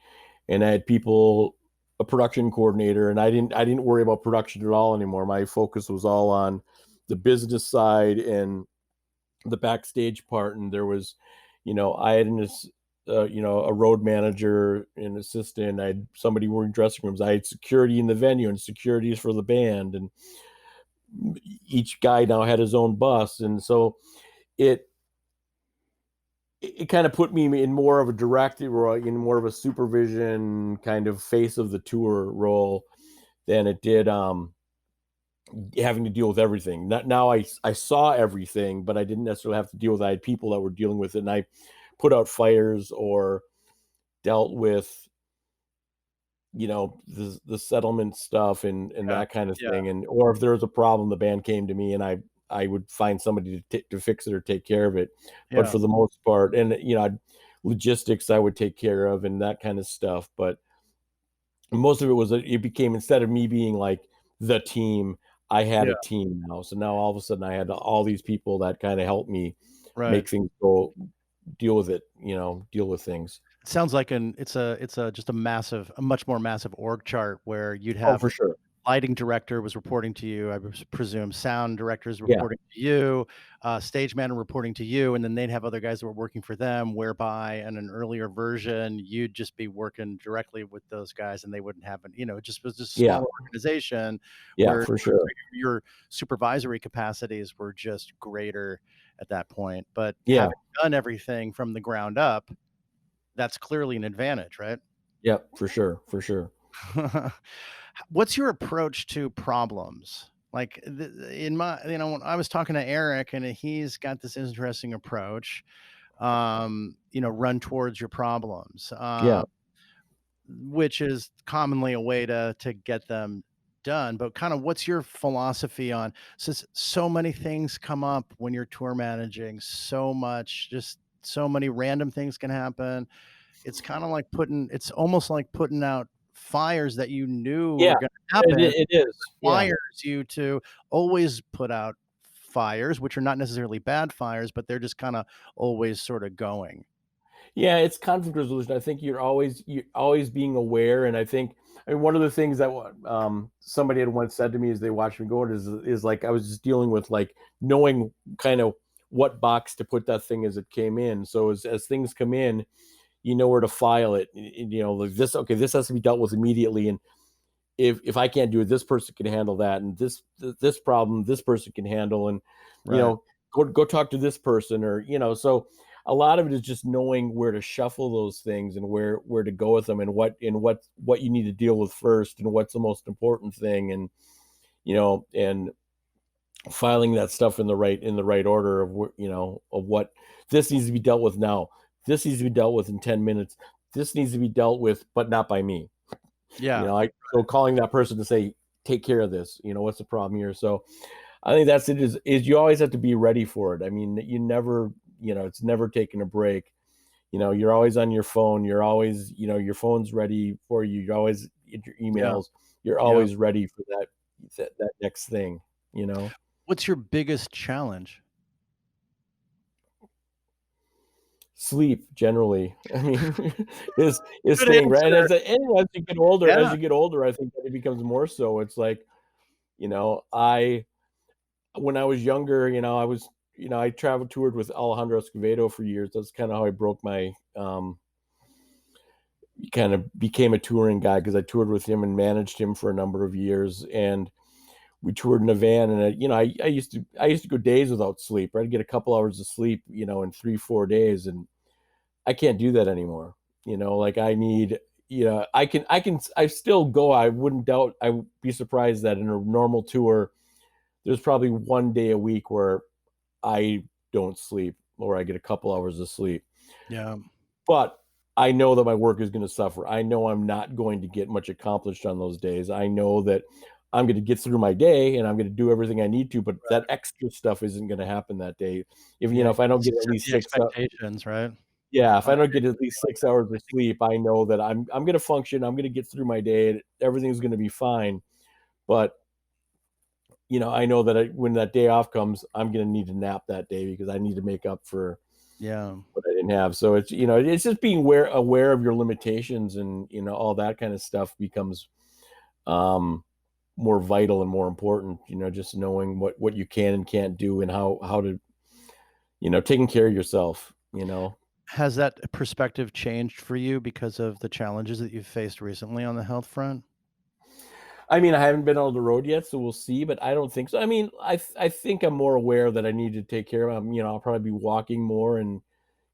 and I had people, a production coordinator, and I didn't worry about production at all anymore. My focus was all on the business side and the backstage part. And there was, I had a road manager, an assistant. I had somebody working dressing rooms. I had security in the venue and securities for the band, and each guy now had his own bus. And so it it kind of put me in more of a directing role, in more of a supervision kind of face of the tour role than it did having to deal with everything. Now I saw everything, but I didn't necessarily have to deal with it. I had people that were dealing with it, and I put out fires or dealt with the settlement stuff and Yeah, that kind of yeah, thing. And or if there was a problem, the band came to me and I would find somebody to fix it or take care of it. But yeah, for the most part, and logistics I would take care of and that kind of stuff. But most of it was it became, instead of me being like the team, I had yeah, a team now. So now all of a sudden I had all these people that kind of helped me right. make things go, deal with it, deal with things. It sounds like it's a just a much more massive org chart where you'd Oh, have for sure. lighting director was reporting to you, presume sound director is Yeah. reporting to you, stage man reporting to you, and then they'd have other guys that were working for them, whereby in an earlier version, you'd just be working directly with those guys and they wouldn't have it just was just a Yeah. smaller organization Yeah, where for sure. your supervisory capacities were just greater at that point. But Yeah. having done everything from the ground up, that's clearly an advantage, right? Yep, for sure. For sure. What's your approach to problems? Like in my, when I was talking to Eric, and he's got this interesting approach, run towards your problems, Yeah. which is commonly a way to get them done. But kind of what's your philosophy on, since so many things come up when you're tour managing, just so many random things can happen. It's almost like putting out fires that you knew Yeah. were gonna happen. It is. Yeah. Requires you to always put out fires, which are not necessarily bad fires, but they're just kinda always sorta going. Yeah, it's conflict resolution. I think you're always being aware. And I mean, one of the things that somebody had once said to me as they watched me go is like I was just dealing with like knowing kind of what box to put that thing as it came in. So as things come in, you know where to file it. Like this. Okay, this has to be dealt with immediately. And if I can't do it, this person can handle that, and this problem this person can handle. And you Right, know, go talk to this person, or so a lot of it is just knowing where to shuffle those things and where to go with them, and what you need to deal with first, and what's the most important thing. And and filing that stuff in the right order of of what this needs to be dealt with now, this needs to be dealt with in 10 minutes, this needs to be dealt with, but not by me. yeah, So calling that person to say, take care of this, what's the problem here? So I think that's it, is you always have to be ready for it. I mean, you never, it's never taking a break. You're always on your phone. You're always, your phone's ready for you. You're always in your yeah, emails. You're yeah. always ready for that next thing, you know? What's your biggest challenge? Sleep generally. I mean, is Good staying right. And answer. as you get older, Yeah, I think that it becomes more so. It's like, I when I was younger, I toured with Alejandro Escovedo for years. That's kind of how I broke my kind of became a touring guy, because I toured with him and managed him for a number of years. And we toured in a van, and I used to go days without sleep. I'd get a couple hours of sleep, in 3-4 days, and I can't do that anymore. Like I need, I still go. I wouldn't doubt, I would be surprised that in a normal tour, there's probably one day a week where I don't sleep or I get a couple hours of sleep. Yeah. But I know that my work is going to suffer. I know I'm not going to get much accomplished on those days. I know that I'm going to get through my day and I'm going to do everything I need to, but that extra stuff isn't going to happen that day. Yeah. If I don't get at Set least the expectations, right? yeah, if On I don't get at least 6 hours of sleep, I know that I'm going to function. I'm going to get through my day. And everything's going to be fine. But I know that when that day off comes, I'm going to need to nap that day because I need to make up for yeah. what I didn't have. So it's just being aware of your limitations, and all that kind of stuff becomes um, more vital and more important. Just knowing what you can and can't do, and how to taking care of yourself. Has that perspective changed for you because of the challenges that you've faced recently on the health front? I mean, I haven't been on the road yet, so we'll see. But I don't think so. I mean, I think I'm more aware that I need to take care of. I'll probably be walking more, and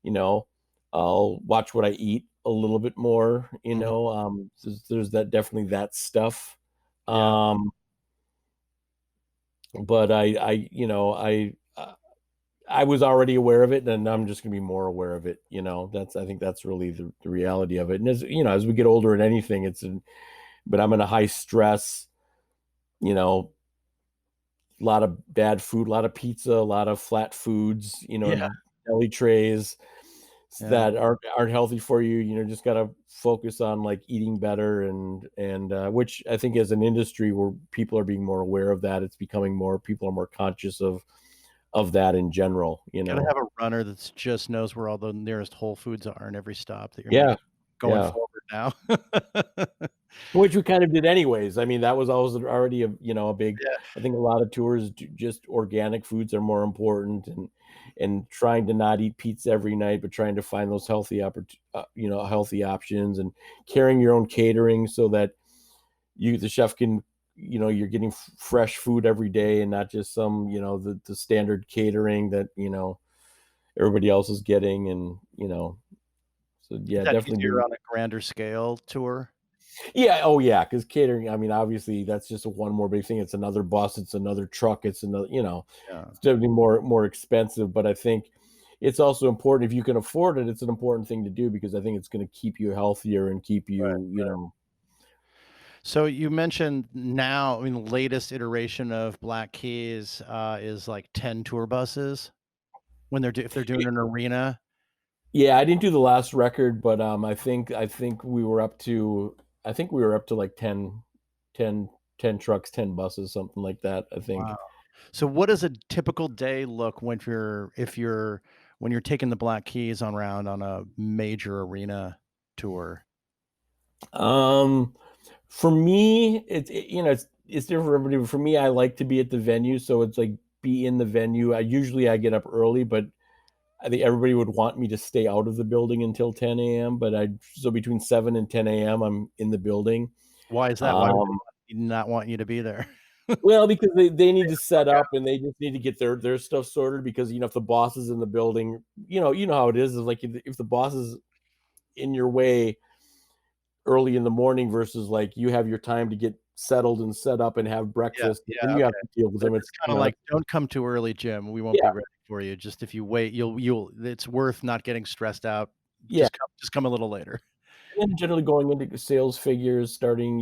you know, I'll watch what I eat a little bit more. Mhm. There's that, definitely that stuff. Yeah. Um, but I was already aware of it, and I'm just gonna be more aware of it. I think that's really the reality of it. And as we get older in anything, but I'm in a high stress, you know, a lot of bad food, a lot of pizza, a lot of flat foods, Yeah. and deli trays Yeah. that aren't healthy for you. Just gotta focus on like eating better, and which I think as an industry where people are being more aware of that, it's becoming more people are more conscious of that in general. Gotta have a runner that's just knows where all the nearest Whole Foods are in every stop that you're Yeah, making going yeah. forward now. Which we kind of did anyways. I mean, that was always already a big. Yeah. I think a lot of tours just organic foods are more important, and trying to not eat pizza every night, but trying to find those healthy options, and carrying your own catering so that the chef can, you're getting fresh food every day and not just some, the standard catering that everybody else is getting, and so Is yeah, that definitely easier being. on a grander scale tour? Yeah, oh yeah, because catering, I mean, obviously that's just one more big thing. It's another bus, it's another truck, it's another, Yeah. it's definitely more expensive. But I think it's also important if you can afford it. It's an important thing to do because I think it's going to keep you healthier and keep Right, you, right. So you mentioned now, I mean, the latest iteration of Black Keys, is like 10 tour buses when if they're doing an arena. Yeah, I didn't do the last record, but I think we were up to like 10 trucks, 10 buses, something like that. I Wow. think. So what does a typical day look when you're taking the Black Keys on around on a major arena tour? Um, for me, it's different for everybody. But for me, I like to be at the venue, so it's like be in the venue. I get up early, but I think everybody would want me to stay out of the building until 10 a.m. But so between 7 and 10 a.m., I'm in the building. Why is that? Why would Um, they not want you to be there? well, because they need to set Okay. up and they just need to get their stuff sorted because if the boss is in the building, you know how it is like if the boss is in your way early in the morning versus like you have your time to get settled and set up and have Yeah, breakfast, yeah, then you have okay. to deal with So them. it's kinda like, "Don't come too early, Jim. We won't Yeah, be ready for you. Just if you wait, you'll it's worth not getting stressed out. yeah. Just come a little later." And then generally going into sales figures, starting,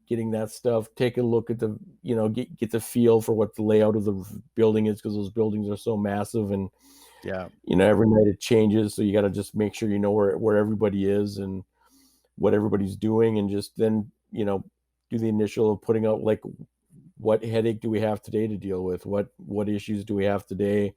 getting that stuff, take a look at get the feel for what the layout of the building is because those buildings are so massive, and Yeah, every night it changes. So you got to just make sure you know where everybody is and what everybody's doing, and just then, do the initial of putting out like what headache do we have today to deal with? What issues do we have today?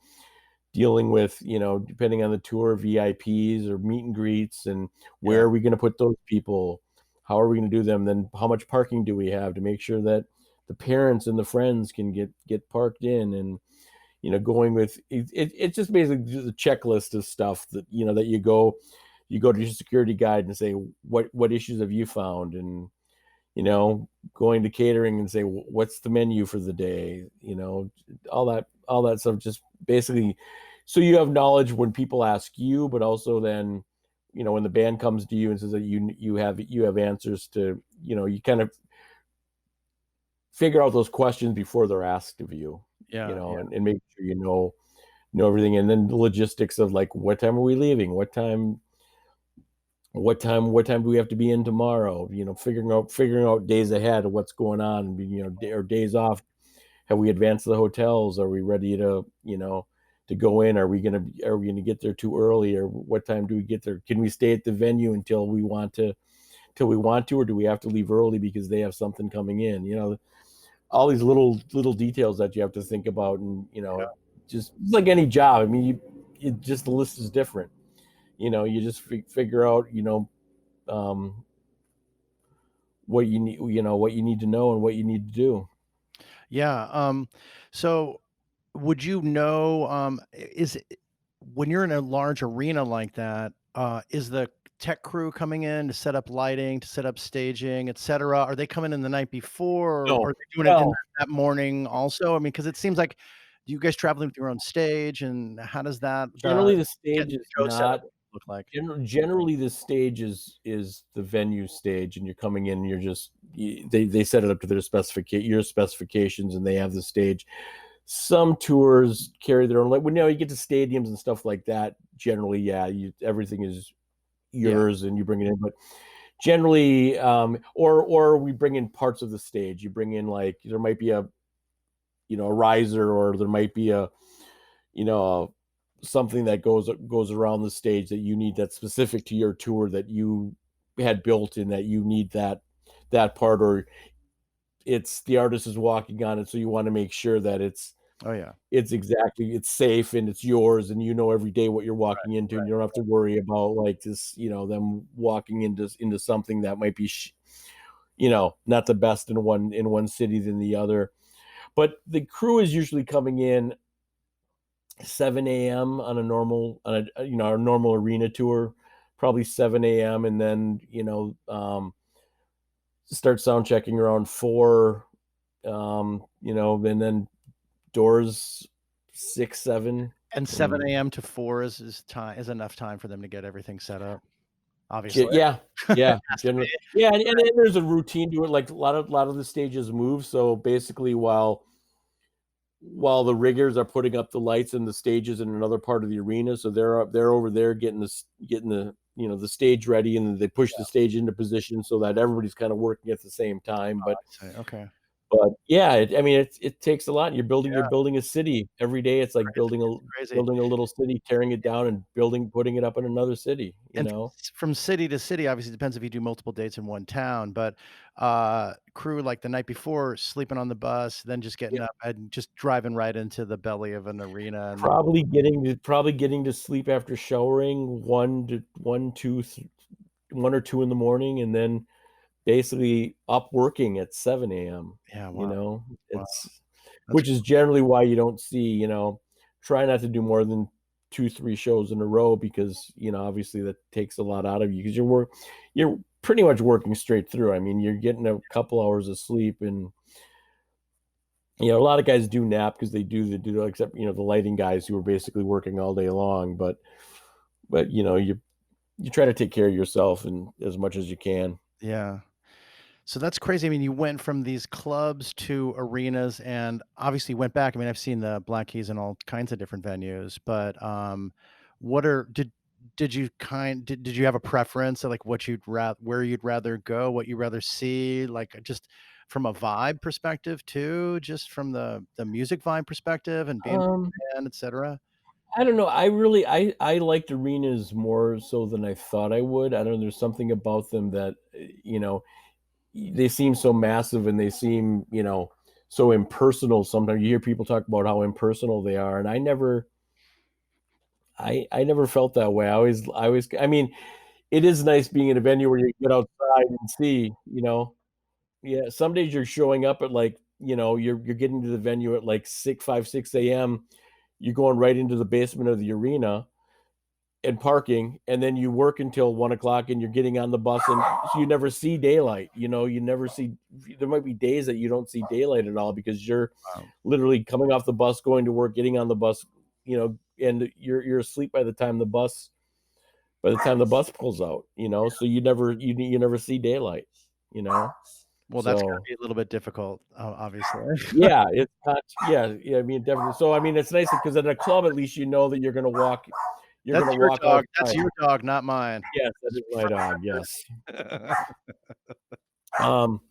Dealing with, depending on the tour, VIPs or meet and greets, and where yeah, are we going to put those people? How are we going to do them? Then how much parking do we have to make sure that the parents and the friends can get parked in? And going with it's just basically just a checklist of stuff that that you go to your security guide and say what issues have you found, and going to catering and say what's the menu for the day, all that stuff, just basically so you have knowledge when people ask you, but also then when the band comes to you and says that you have answers to, you kind of figure out those questions before they're asked of you, Yeah, yeah, and make sure know everything. And then the logistics of like, what time are we leaving? What time do we have to be in tomorrow? Figuring out days ahead of what's going on, or days off. Have we advanced the hotels? Are we ready to go in? Are we gonna get there too early? Or what time do we get there? Can we stay at the venue until we want to, or do we have to leave early because they have something coming in? All these little details that you have to think about. And just like any job. I mean, the list is different. You just figure out um, what you need, to know and what you need to do. yeah. So would you know, is it, when you're in a large arena like that, is the tech crew coming in to set up lighting, to set up staging, et cetera? Are they coming in the night before, or No, are they doing it in well, that morning also? I mean, because it seems like, do you guys traveling with your own stage, and how does the generally the stage getting the is show set up not. look like? Generally, the stage is the venue stage, and you're coming in. And they set it up to your specifications, and they have the stage. Some tours carry their own. Like when you get to stadiums and stuff like that. Generally, yeah, everything is Yeah. yours, and you bring it in. But generally, or we bring in parts of the stage. You bring in, like, there might be a riser, or there might be something that goes around the stage that you need, that's specific to your tour, that you had built in, that you need that part, or it's the artist is walking on it, so you want to make sure that Oh, yeah. it's safe and it's yours, and every day what you're walking into, and you Right. don't have to worry about, like, this, them walking into something that might be not the best in one city than the other. But the crew is usually coming in 7 a.m. on a normal arena tour, probably 7 a.m., and then start sound checking around 4, and then doors 6, 7, And 7 and AM to 4 is enough time for them to get everything set up, obviously. yeah, yeah, Has to be. generally, yeah, and then there's a routine to it. Like, a lot of the stages move, so basically, while the riggers are putting up the lights and the stages in another part of the arena, so they're over there getting the stage ready, and they push the stage into position so that everybody's kind of working at the same time. But I see, okay. yeah, I mean, it takes a lot. You're Yeah, building a city every day. It's like crazy, it's crazy. building a little city, tearing it down, and putting it up in another city. And from city to city, obviously, it depends if you do multiple dates in one town, but, crew, like, the night before, sleeping on the bus, then just getting up and just driving right into the belly of an arena, and then Probably getting to sleep after showering, 1 or 2 in the morning, and then basically up working at 7 a.m. yeah, You wow, know, wow, it's that's which is generally why you don't see, try not to do more than 2, 3 shows in a row, because, obviously that takes a lot out of you, because you're pretty much working straight through. I mean, you're getting a couple hours of sleep, and a lot of guys do nap, because they do, except, the lighting guys, who are basically working all day long. But you try to take care of yourself, and as much as you can. yeah. So that's crazy. I mean, you went from these clubs to arenas, and obviously went back. I mean, I've seen the Black Keys in all kinds of different venues, but, what are did you have a preference of, like, where you'd rather go, what you'd rather see, like, just from a vibe perspective too, just from the music vibe perspective and being Um, a fan, et cetera? I don't know. I liked arenas more so than I thought I would. I don't know. There's something about them that, they seem so massive, and they seem, so impersonal. Sometimes you hear people talk about how impersonal they are, and I never felt that way. I mean, it is nice being in a venue where you get outside and see, Yeah, some days you're showing up at, like, you're getting to the venue at like 6 a.m. You're going right into the basement of the arena and parking, and then you work until 1 o'clock, and you're getting on the bus, and so you never see daylight. You never see. There might be days that you don't see daylight at all, because you're Wow. literally coming off the bus, going to work, getting on the bus, and you're asleep by the time by the time the bus pulls out, so you never see daylight, you know. Well, that's gotta So be a little bit difficult, obviously. yeah, it's not, yeah, I mean, definitely. So I mean, it's nice because at a club, at least you know that you're That's gonna your walk dog. That's outside. your dog, not mine. Yes, that Just is my for dog. Yes. the record. Um,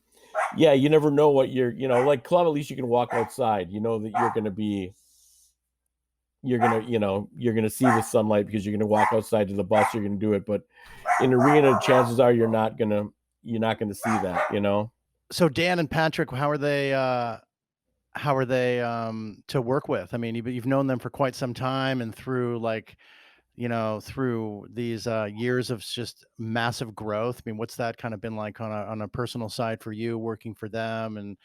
yeah, you never know what like club. At least you can walk outside. You know that you're gonna see the sunlight because you're gonna walk outside to the bus. You're gonna do it, but in arena, chances are you're not gonna see that. So Dan and Patrick, how are they, to work with? I mean, you've known them for quite some time and through, like, through these, years of just massive growth. I mean, what's that kind of been like on a personal side for you working for them and,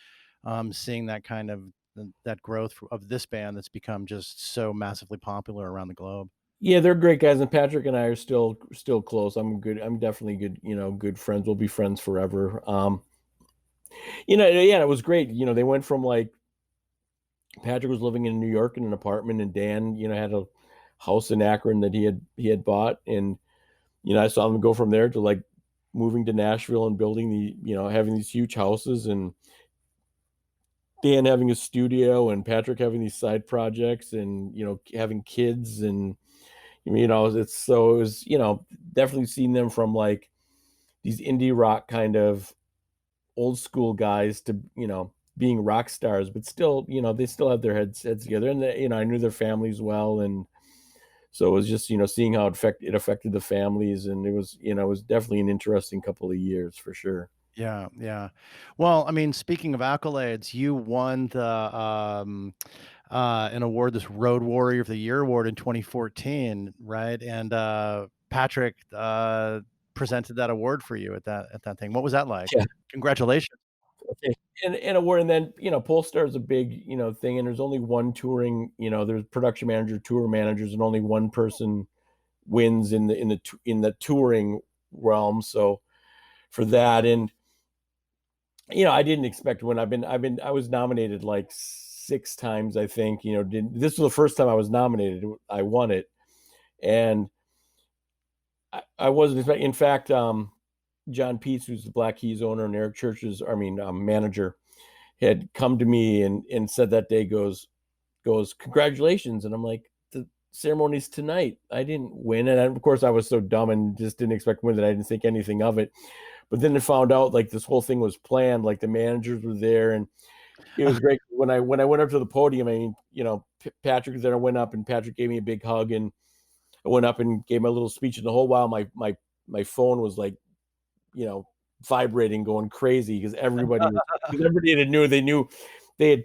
seeing that kind of that growth of this band that's become just so massively popular around the globe? Yeah, they're great guys, and Patrick and I are still close. I'm definitely good, good friends. We'll be friends forever. Yeah, it was great. They went from like Patrick was living in New York in an apartment, and Dan, had a house in Akron that he had bought, and I saw them go from there to like moving to Nashville and building having these huge houses, and Dan having a studio, and Patrick having these side projects, and having kids, and it was definitely seen them from like these indie rock kind of old school guys to being rock stars, but still they still have their heads together, and I knew their families well, and so it was just seeing how it affected the families, and it was definitely an interesting couple of years for sure. Yeah, yeah. Well, I mean, speaking of accolades, you won an award, this Road Warrior of the Year award in 2014, right? And Patrick presented that award for you at that thing. What was that like? Yeah. Congratulations. Okay. And a word, and then Polestar is a big thing, and there's only one touring. There's production manager, tour managers, and only one person wins in the touring realm. So for that, and I didn't expect when I was nominated like 6 times, I think. This was the first time I was nominated. I won it, and I wasn't expecting. In fact, John Peets, who's the Black Keys owner, and Eric Church's, manager, had come to me and said that day, goes congratulations, and I'm like, the ceremony's tonight. I didn't win, and of course I was so dumb and just didn't expect to win that I didn't think anything of it. But then I found out like this whole thing was planned. Like the managers were there, and it was great. When I went up to the podium, I mean, Patrick was there. I went up, and Patrick gave me a big hug, and I went up and gave my little speech. And the whole while, my phone was like, you know, vibrating, going crazy because everybody that knew they had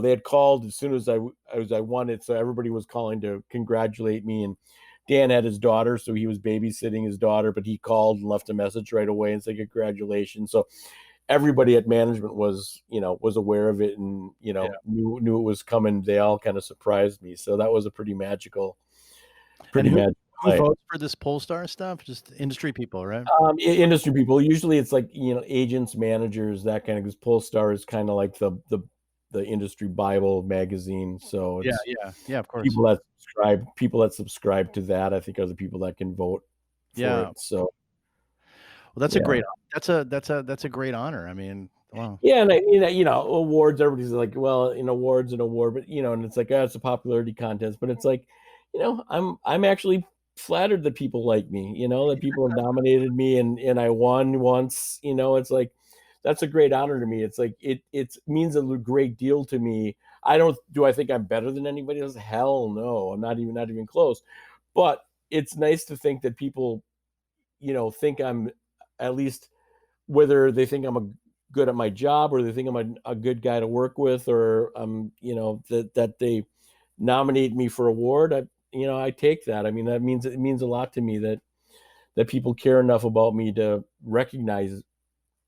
they had called as soon as I won it, so everybody was calling to congratulate me. And Dan had his daughter, so he was babysitting his daughter, but he called and left a message right away and said congratulations. So everybody at management was aware of it, and Yeah. knew it was coming. They all kind of surprised me, so that was a And pretty magical who night. votes for this Polestar stuff? Just industry people, right? Industry people. Usually it's like agents, managers, that kind of. Because Polestar is kind of like the industry Bible magazine. So Yeah, it's yeah, yeah, of course. people that subscribe to that, I think, are the people that can vote for Yeah. it. So Well, that's a yeah. great that's a great honor. I mean, wow. Yeah, and awards. Everybody's like, well, awards and award, but and it's like, it's a popularity contest, but it's like, I'm actually flattered that people like me. That people have nominated me, and I won once. It's like that's a great honor to me. It's like it means a great deal to me. I think I'm better than anybody else? Hell no, I'm not even close. But it's nice to think that people, think I'm at least, whether they think I'm good at my job, or they think I'm a good guy to work with, or that they nominate me for award. I take that. I mean, it means a lot to me that people care enough about me to recognize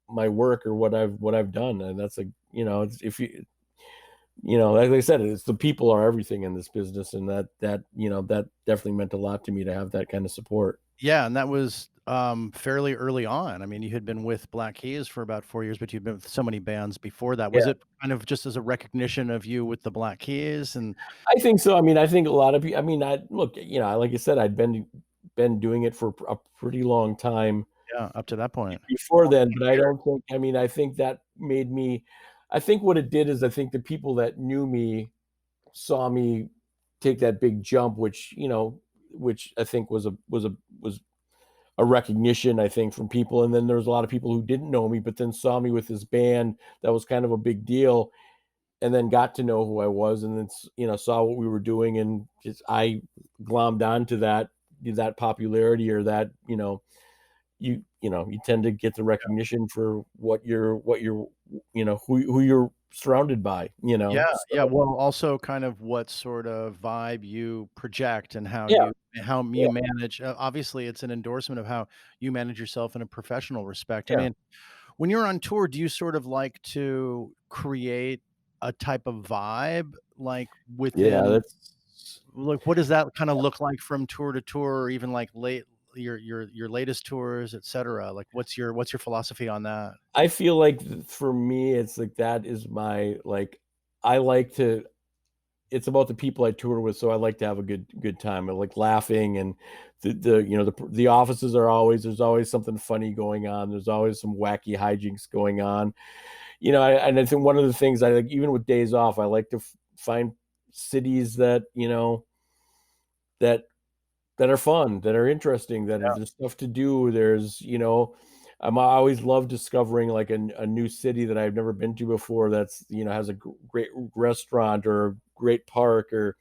my work or what I've done. And that's it's, if like I said, it's the people are everything in this business, and that definitely meant a lot to me to have that kind of support. Yeah, and that was, fairly early on. I mean, you had been with Black Keys for about 4 years, but you'd been with so many bands before that. Was Yeah, it kind of just as a recognition of you with the Black Keys and I think so. I mean, I think a lot of people. I mean, like I said, I'd been been doing it for a pretty long time Yeah, up to that point. before then, but I don't think, I mean, I think that made me, I think what it did is I think the people that knew me saw me take that big jump, which, which I think was a recognition, I think, from people. And then there was a lot of people who didn't know me, but then saw me with this band that was kind of a big deal, and then got to know who I was, and then saw what we were doing, and just I glommed onto that popularity, or that you tend to get the recognition for what you're who you're surrounded by. Yeah, yeah, So well, also kind of what sort of vibe you project and yeah, how yeah, you manage obviously, it's an endorsement of how you manage yourself in a professional respect. I yeah, mean, when you're on tour, do you sort of like to create a type of vibe, like, yeah. within like, what does that kinda look like from tour to tour, or even, like, your latest tours, etcetera? Like, what's your philosophy on that? I feel like for me, it's like that is my like. I like to. It's about the people I tour with, so I like to have a good time. I like laughing, and the offices are always, there's always something funny going on. There's always some wacky hijinks going on. And I think one of the things I like, even with days off, I like to find cities that that that are fun, that are interesting, that there's stuff to do. I always love discovering like a new city that I've never been to before. That's has a great restaurant or a great park, or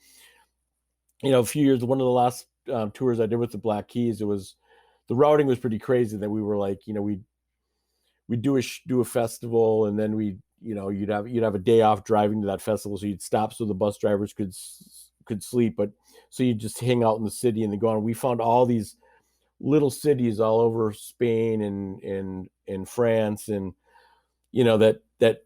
a few years. One of the last tours I did with the Black Keys, the routing was pretty crazy. That we were like, we do a festival, and then you'd have a day off driving to that festival, so you'd stop so the bus drivers could sleep, but so you just hang out in the city and then go on. We found all these little cities all over Spain and France, and that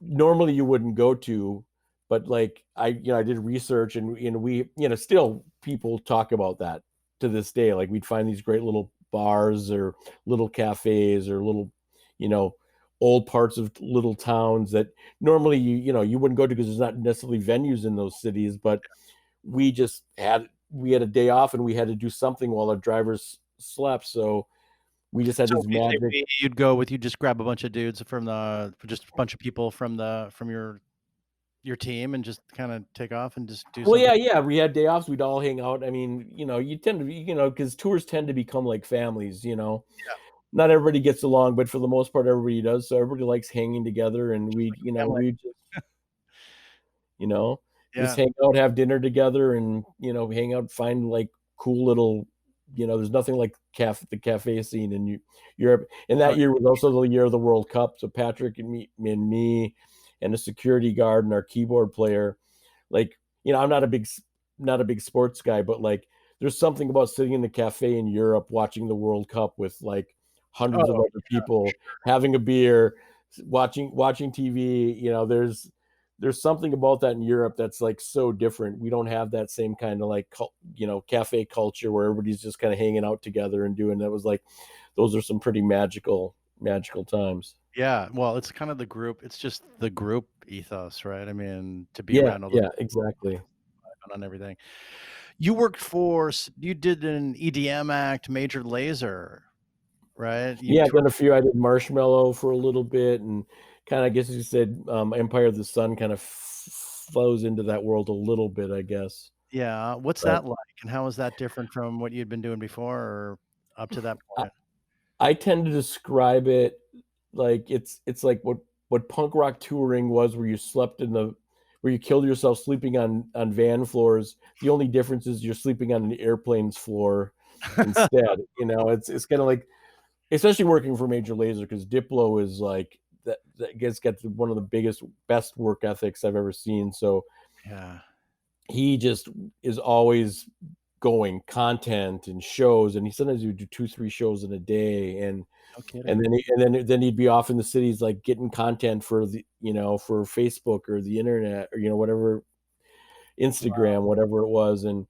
normally you wouldn't go to, but like I did research, and we still people talk about that to this day. Like we'd find these great little bars or little cafes or little you know old parts of little towns that normally you wouldn't go to, because there's not necessarily venues in those cities. But we had a day off, and we had to do something while our drivers slept, so we just had So, these magic. basically, you'd just grab a bunch of dudes just a bunch of people from your team and just kinda take off and just do Well, something. yeah, yeah, we had day offs, we'd all hang out. I mean, you tend to be, because tours tend to become like families. Yeah, Not everybody gets along, but for the most part, everybody does. So everybody likes hanging together, and family. we you know, just Yeah. hang out, have dinner together, and hang out, find like cool little, there's nothing like the cafe scene in Europe. And Oh, that year was also the year of the World Cup. So Patrick and me and a security guard and our keyboard player, like, I'm not a big sports guy, but like there's something about sitting in the cafe in Europe watching the World Cup with like hundreds of oh, other people, having a beer, watching TV. There's something about that in Europe that's like so different. We don't have that same kind of like cafe culture where everybody's just kind of hanging out together and doing that. Was like those are some pretty magical times. yeah, well, it's just the group ethos, right? I mean, to be Yeah, around all those yeah, people exactly. on everything. You did an EDM act, Major Lazer, right? You Yeah, I've toured. done a few. I did Marshmallow for a little bit, and kind of, I guess you said, Empire of the Sun kind of flows into that world a little bit, I guess. Yeah, what's But that like, and how is that different from what you'd been doing before or up to that I, point? I tend to describe it like it's like what punk rock touring was, where you killed yourself sleeping on van floors. The only difference is you're sleeping on an airplane's floor instead. It's kind of like, especially working for Major Lazer, because Diplo is like that gets got one of the best work ethics I've ever seen. So Yeah, he just is always going content and shows, and he sometimes would do 2 3 shows in a day, and no kidding. and then he'd be off in the cities like getting content for for Facebook or the internet, or whatever, Instagram, whatever it was. And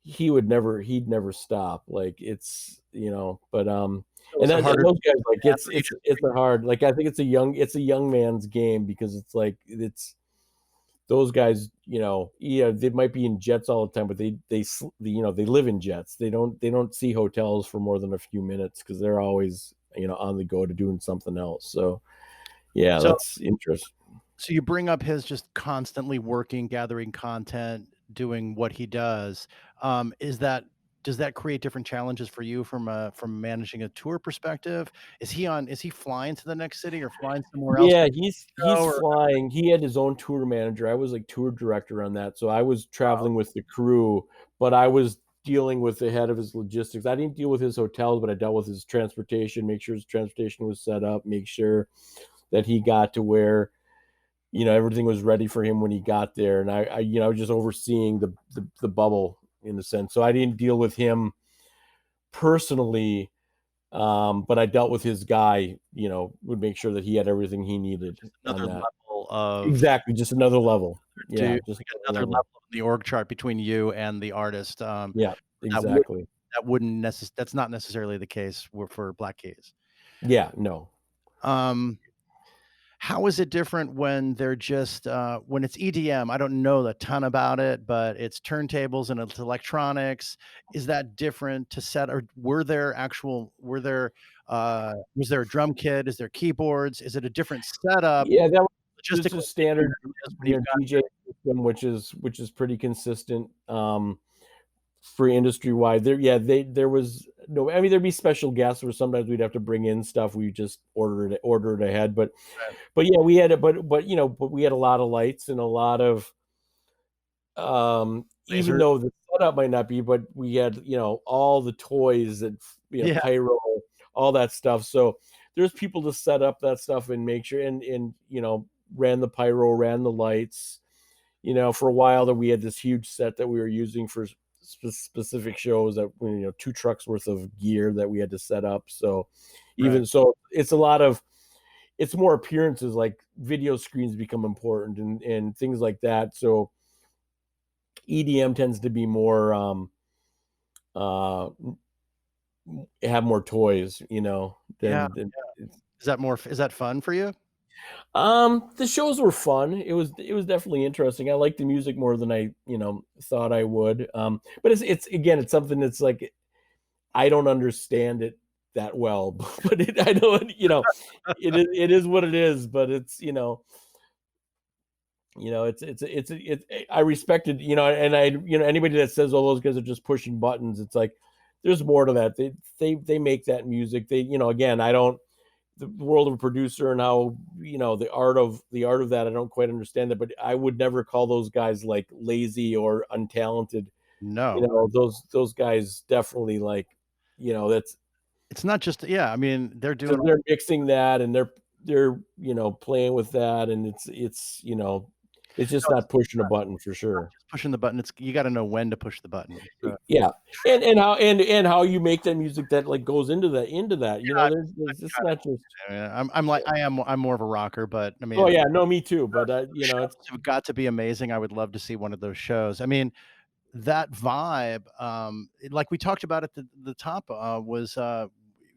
he'd never stop. Like but So is it and harder to those guys, be like, an it's a hard, like, I think it's a young man's game, because it's like those guys, yeah, they might be in jets all the time, but they live in jets. They don't see hotels for more than a few minutes because they're always, on the go to doing something else. So yeah, So that's interesting. so you bring up his just constantly working, gathering content, doing what he does. Is that does that create different challenges for you from managing a tour perspective? Is he flying to the next city or flying somewhere else for Yeah, the he's show or flying. He had his own tour manager. I was like tour director on that. So I was wow, traveling with the crew, but I was dealing with the head of his logistics. I didn't deal with his hotels, but I dealt with his transportation, make sure his transportation was set up, make sure that he got to where, everything was ready for him when he got there. And I was just overseeing the bubble in a sense. So I didn't deal with him personally, but I dealt with his guy, would make sure that he had everything he needed just on another that. level of Exactly, just another level. Yeah, dude, just like another another level. level in the org chart between you and the artist. Yeah, That would exactly. that's not necessarily the case for Black Keys. Yeah, no. Um, how is it different when they're just when it's EDM? I don't know a ton about it, but it's turntables and it's electronics. Is that different to set or was there a drum kit? Is there keyboards? Is it a different setup Yeah, that was just a logistically than standard, it is when you've got DJ system, which is pretty consistent, for industry wide. There was no, I mean, there'd be special guests where sometimes we'd have to bring in stuff. We just order it ahead. But yeah, we had it, but we had a lot of lights and a lot of, even laser? though the setup might not be, but we had, all the toys that, Yeah, pyro, all that stuff. So there's people to set up that stuff and make sure, and ran the pyro, ran the lights. For a while that we had this huge set that we were using for specific shows that, 2 trucks worth of gear that we had to set up. So right. even so, it's more appearances, like video screens become important, and things like that. So EDM tends to be more, uh have more toys, Yeah. than Is that fun for you? the shows were fun. It was definitely interesting. I like the music more than I, thought I would. But it's again, it's something that's like I don't understand it that well, but I know it is what it is. But it's, I respected, and anybody that says all those guys are just pushing buttons, it's like there's more to that. They make that music. Again, I don't, the world of a producer and how, the art of that, I don't quite understand that, but I would never call those guys like lazy or untalented. No. Those guys definitely, like, that's It's not just yeah, I mean, they're because doing they're mixing that, and they're playing with that, and it's just no, it's not pushing a button for sure. just pushing the button, it's you gotta know when to push the button. Yeah, and how you make that music that, like, goes into that. I There's it's not just. yeah, I'm like I'm more of a rocker, but I Oh mean, yeah, no, me too. But shows it's. have got to be amazing. I would love to see one of those shows. I mean, that vibe, like we talked about at the top, was I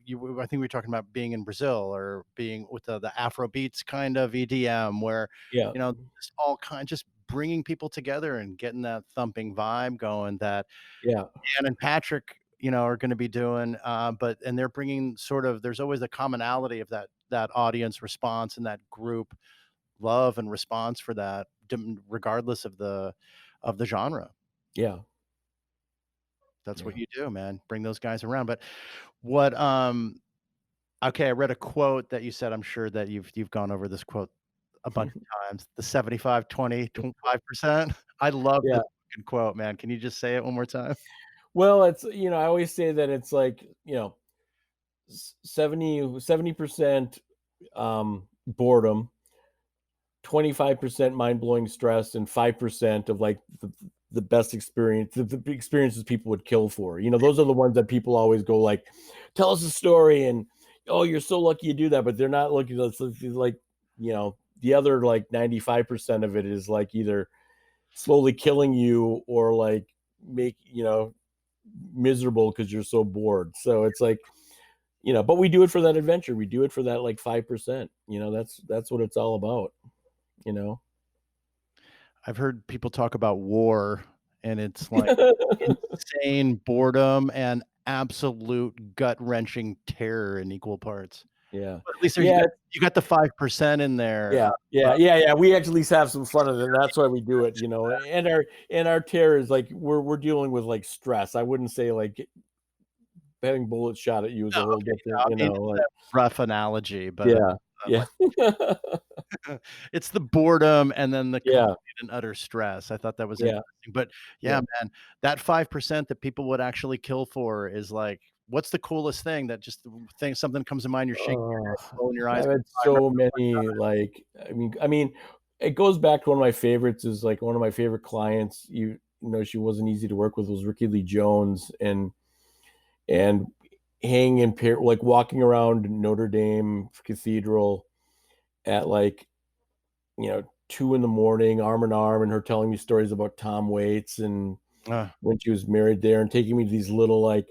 think we were talking about being in Brazil or being with the Afro beats kind of EDM, where Yeah, just all kind, just bringing people together and getting that thumping vibe going that yeah, Dan and Patrick, are going to be doing. But and they're bringing sort of there's always a commonality of that audience response and that group love and response for that, regardless of the genre. yeah. That's what Yeah. you do, man. Bring those guys around. But what okay, I read a quote that you said, I'm sure that you've gone over this quote a bunch of times. The 75, 20, 25%. I love this Yeah. fucking quote, man. Can you just say it one more time? Well, it's, I always say that it's like, 70% boredom, 25% mind-blowing stress, and 5% of, like, the best experience, the experiences people would kill for. Those are the ones that people always go like, "Tell us a story," and, "Oh, you're so lucky you do that," but they're not looking at, like, the other, like, 95% of it is, like, either slowly killing you or, like, make, miserable because you're so bored. So it's like, but we do it for that adventure. We do it for that, like, 5%. That's what it's all about, you know? I've heard people talk about war, and it's like insane boredom and absolute gut-wrenching terror in equal parts. Yeah. But at least there Yeah. you got the 5% in there, Yeah. Yeah. Yeah. Yeah. We actually have some fun of it. And that's why we do it, you know. And our terror is like we're dealing with like stress. I wouldn't say like having bullets shot at you is no, a whole okay, different, I you mean, know, it's like a rough analogy, but, yeah. Yeah. like, it's the boredom and then the complete Yeah. and utter stress. I thought that was Yeah. interesting, but yeah, Yeah. man, that 5% that people would actually kill for is like, what's the coolest thing that just thing something comes to mind, you're shaking your Oh, head, rolling your eyes, I've had "I remember." so many, like, I mean, it goes back to one of my favorites is like one of my favorite clients. She wasn't easy to work with was Ricky Lee Jones, and hanging in pair, like walking around Notre Dame Cathedral at like 2 in the morning, arm in arm, and her telling me stories about Tom Waits and Uh, when she was married there, and taking me to these little like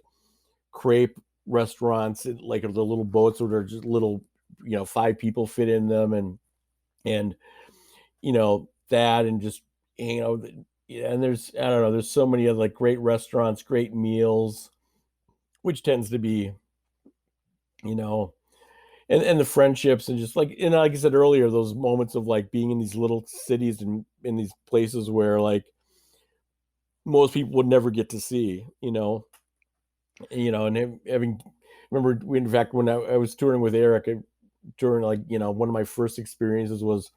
crepe restaurants, like the little boats where there's just little, 5 people fit in them, and that, and just yeah, and I don't know, there's so many other like great restaurants, great meals, which tends to be, you know, and the friendships, and just like I said earlier, those moments of like being in these little cities and in these places where like most people would never get to see, and having remember in fact when I was touring with Eric, during like one of my first experiences was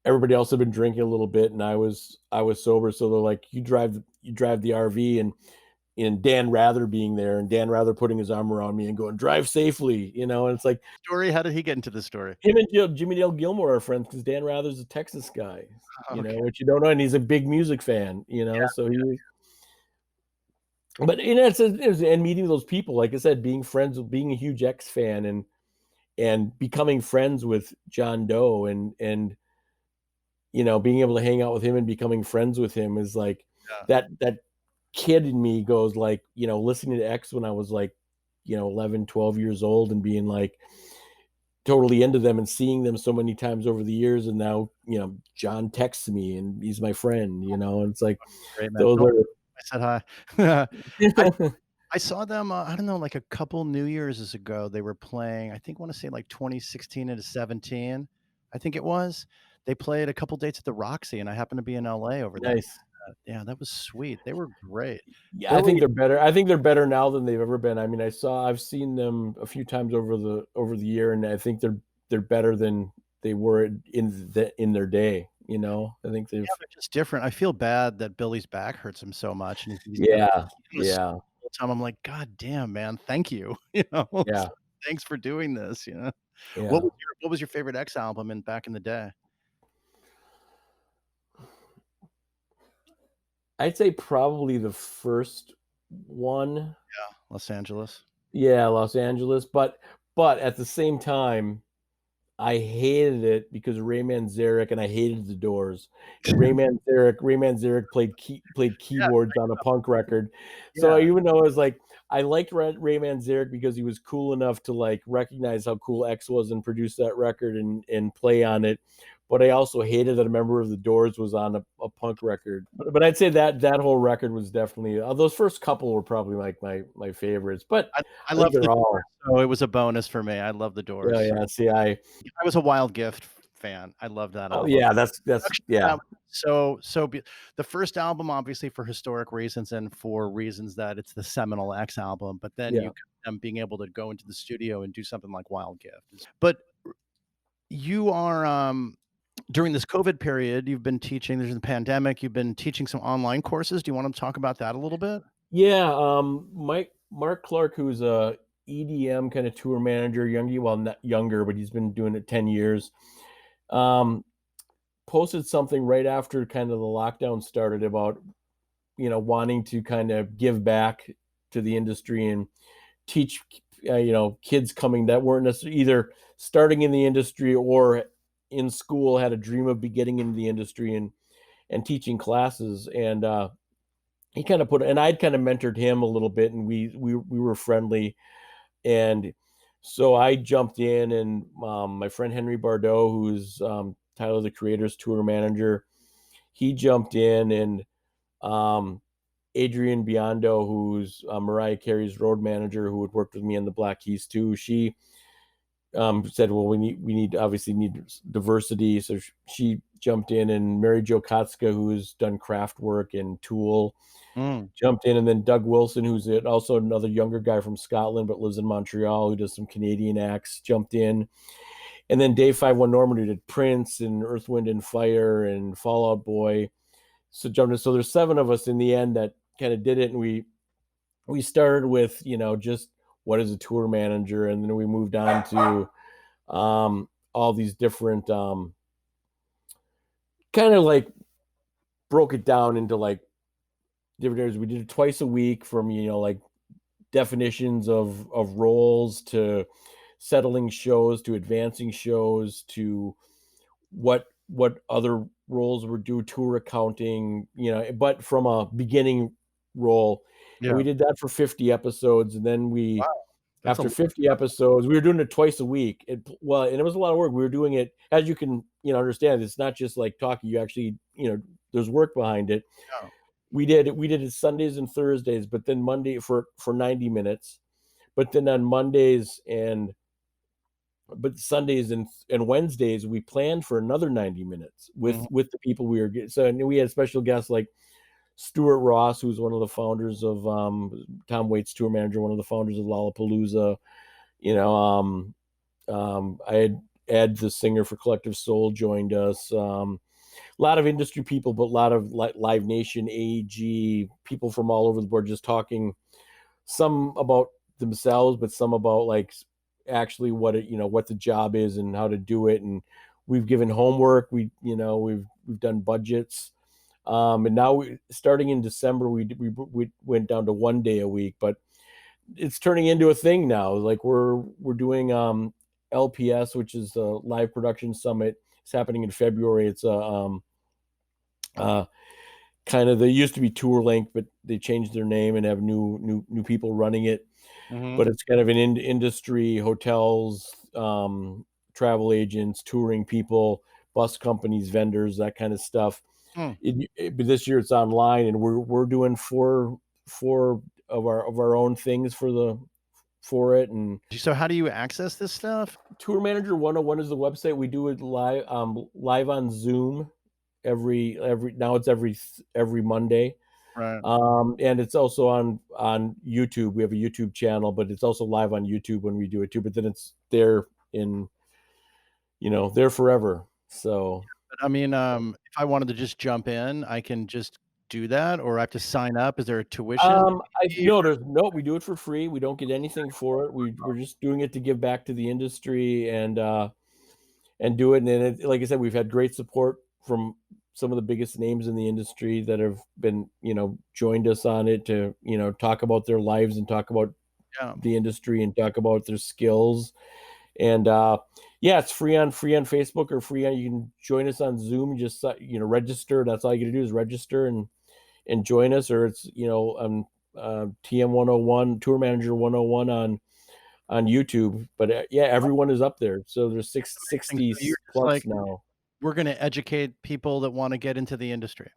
everybody else had been drinking a little bit, and I was sober, so they're like, you drive the RV, and Dan Rather being there, and Dan Rather putting his arm around me and going, drive safely, and it's like story, how did he get into the story? him and Jimmy Dale Gilmore are friends because Dan Rather's a Texas guy, Okay, which you don't know, and he's a big music fan, so yeah, he. But and meeting those people, like I said, being friends with, being a huge X fan, and becoming friends with John Doe, and being able to hang out with him and becoming friends with him is like yeah. that kid in me goes like, listening to X when I was like, 11, 12 years old, and being like totally into them and seeing them so many times over the years. And now, John texts me and he's my friend, and it's like, Great, man. those Tell him are, I said hi. I I saw them, I don't know, like a couple New Year's ago. They were playing, I think, wanna say like 2016 into 17, I think it was. They played a couple dates at the Roxy, and I happened to be in LA over that. nice. Yeah, that was sweet. They were great. Yeah, I Billy think they're better. I think they're better now than they've ever been. I mean, I've seen them a few times over the year, and I think they're better than they were in their day. I think yeah, they've. they're just different. I feel bad that Billy's back hurts him so much, and he's got Yeah, this yeah, whole time. I'm like, "God damn, man, thank you." It's yeah, like, "Thanks for doing this?" yeah. What was your favorite X album in back in the day? I'd say probably the first one. Los Angeles? Yeah, Los Angeles, but at the same time, I hated it because of Ray Manzarek, and I hated the Doors. And Ray Manzarek played Yeah, keyboards on a punk record. So yeah. even though I was like, I liked Ray Manzarek because he was cool enough to like recognize how cool X was and produce that record and play on it. But I also hated that a member of the Doors was on a punk record. But I'd say that whole record was definitely, those first couple were probably like my favorites. But I I I think love the they're Doors, all. so it was a bonus for me. I love the Yeah, Doors. yeah. See, I was a Wild Gift fan. I love that oh album. yeah, that's Production on yeah. that was so be the first album, obviously, for historic reasons and for reasons that it's the seminal X album, but then Yeah. being able to go into the studio and do something like Wild Gift is but you are, during this COVID period, you've been teaching there's the pandemic, you've been teaching some online courses. Do you wanna talk about that a little bit? Yeah, Mark Clark, who's a EDM kind of tour manager, well, not younger, but he's been doing it 10 years. Um, Posted something right after kind of the lockdown started about, wanting to kind of give back to the industry and teach, kids coming that weren't necessarily either starting in the industry or in school, had a dream of getting into the industry and teaching classes. And he kind of and I'd kind of mentored him a little bit, and we were friendly, and so I jumped in, and my friend Henry Bardot, who's Tyler the Creator's tour manager, he jumped in, and Adrienne Biondo, who's Mariah Carey's road manager, who had worked with me on the Black Keys too, she said, "Well, we obviously need diversity." So she jumped in, and Mary Jo Kotska, who's done craft work and Tool, Mm. jumped in, and then Doug Wilson, who's also another younger guy from Scotland but lives in Montreal, who does some Canadian acts, jumped in, and then Dave 51 Norman, who did Prince and Earth, Wind and Fire and Fall Out Boy, so jumped in. So there's 7 of us in the end that kind of did it, and we started with just what is a tour manager, and then we moved on to all these different kind of like broke it down into like different areas. We did it twice a week, from like definitions of roles to settling shows to advancing shows to what other roles were due, tour accounting, but from a beginning role. And Yeah. we did that for 50 episodes, and then Wow. That's a after lot. 50 episodes, we were doing it twice a week. And it was a lot of work. We were doing it, as you can understand. It's not just like talking. You actually, there's work behind it. Yeah. We did it Sundays and Thursdays, but then Monday for 90 minutes. But then on Mondays but Sundays and Wednesdays, we planned for another 90 minutes Mhm. with the people we were getting. So, and we had special guests like Stuart Ross, who's one of the founders of Tom Waits, tour manager, one of the founders of Lollapalooza. You know, I had Ed, the singer for Collective Soul, joined us. A lot of industry people, but a lot of Live Nation, AEG, people from all over the board, just talking, some about themselves, but some about like actually what the job is and how to do it. And we've given homework. We've done budgets. And now starting in December, we went down to 1 day a week, but it's turning into a thing now. Like we're doing LPS, which is the Live Production Summit. It's happening in February. It's a uh, kind of, they used to be Tour Link, but they changed their name and have new people running it. Mhm. But it's kind of an industry, hotels, travel agents, touring people, bus companies, vendors, that kind of stuff. Hmm. But this year it's online, and we're doing four of our own things for it. And So how do you access this stuff? Tour Manager 101 is the website. We do it live on Zoom every now it's every Monday. Right. And it's also on YouTube. We have a YouTube channel, but it's also live on YouTube when we do it too. But then it's there in there forever. So But I mean, if I wanted to just jump in, I can just do that, or I have to sign up? Is there a tuition I fee? no, there's no. We do it for free. We don't get anything for it. We're just doing it to give back to the industry and do it. And then, like I said, we've had great support from some of the biggest names in the industry that have been, joined us on it to, talk about their lives and talk about Yeah. the industry and talk about their skills. And yeah, it's free on Facebook, or you can join us on Zoom. You just register. That's all you got to do is register and join us. Or it's TM 101, Tour Manager 101 on YouTube. But yeah, everyone is up there. So there's And 60 so you're just plus like, now. "We're gonna educate people that wanna get into the industry."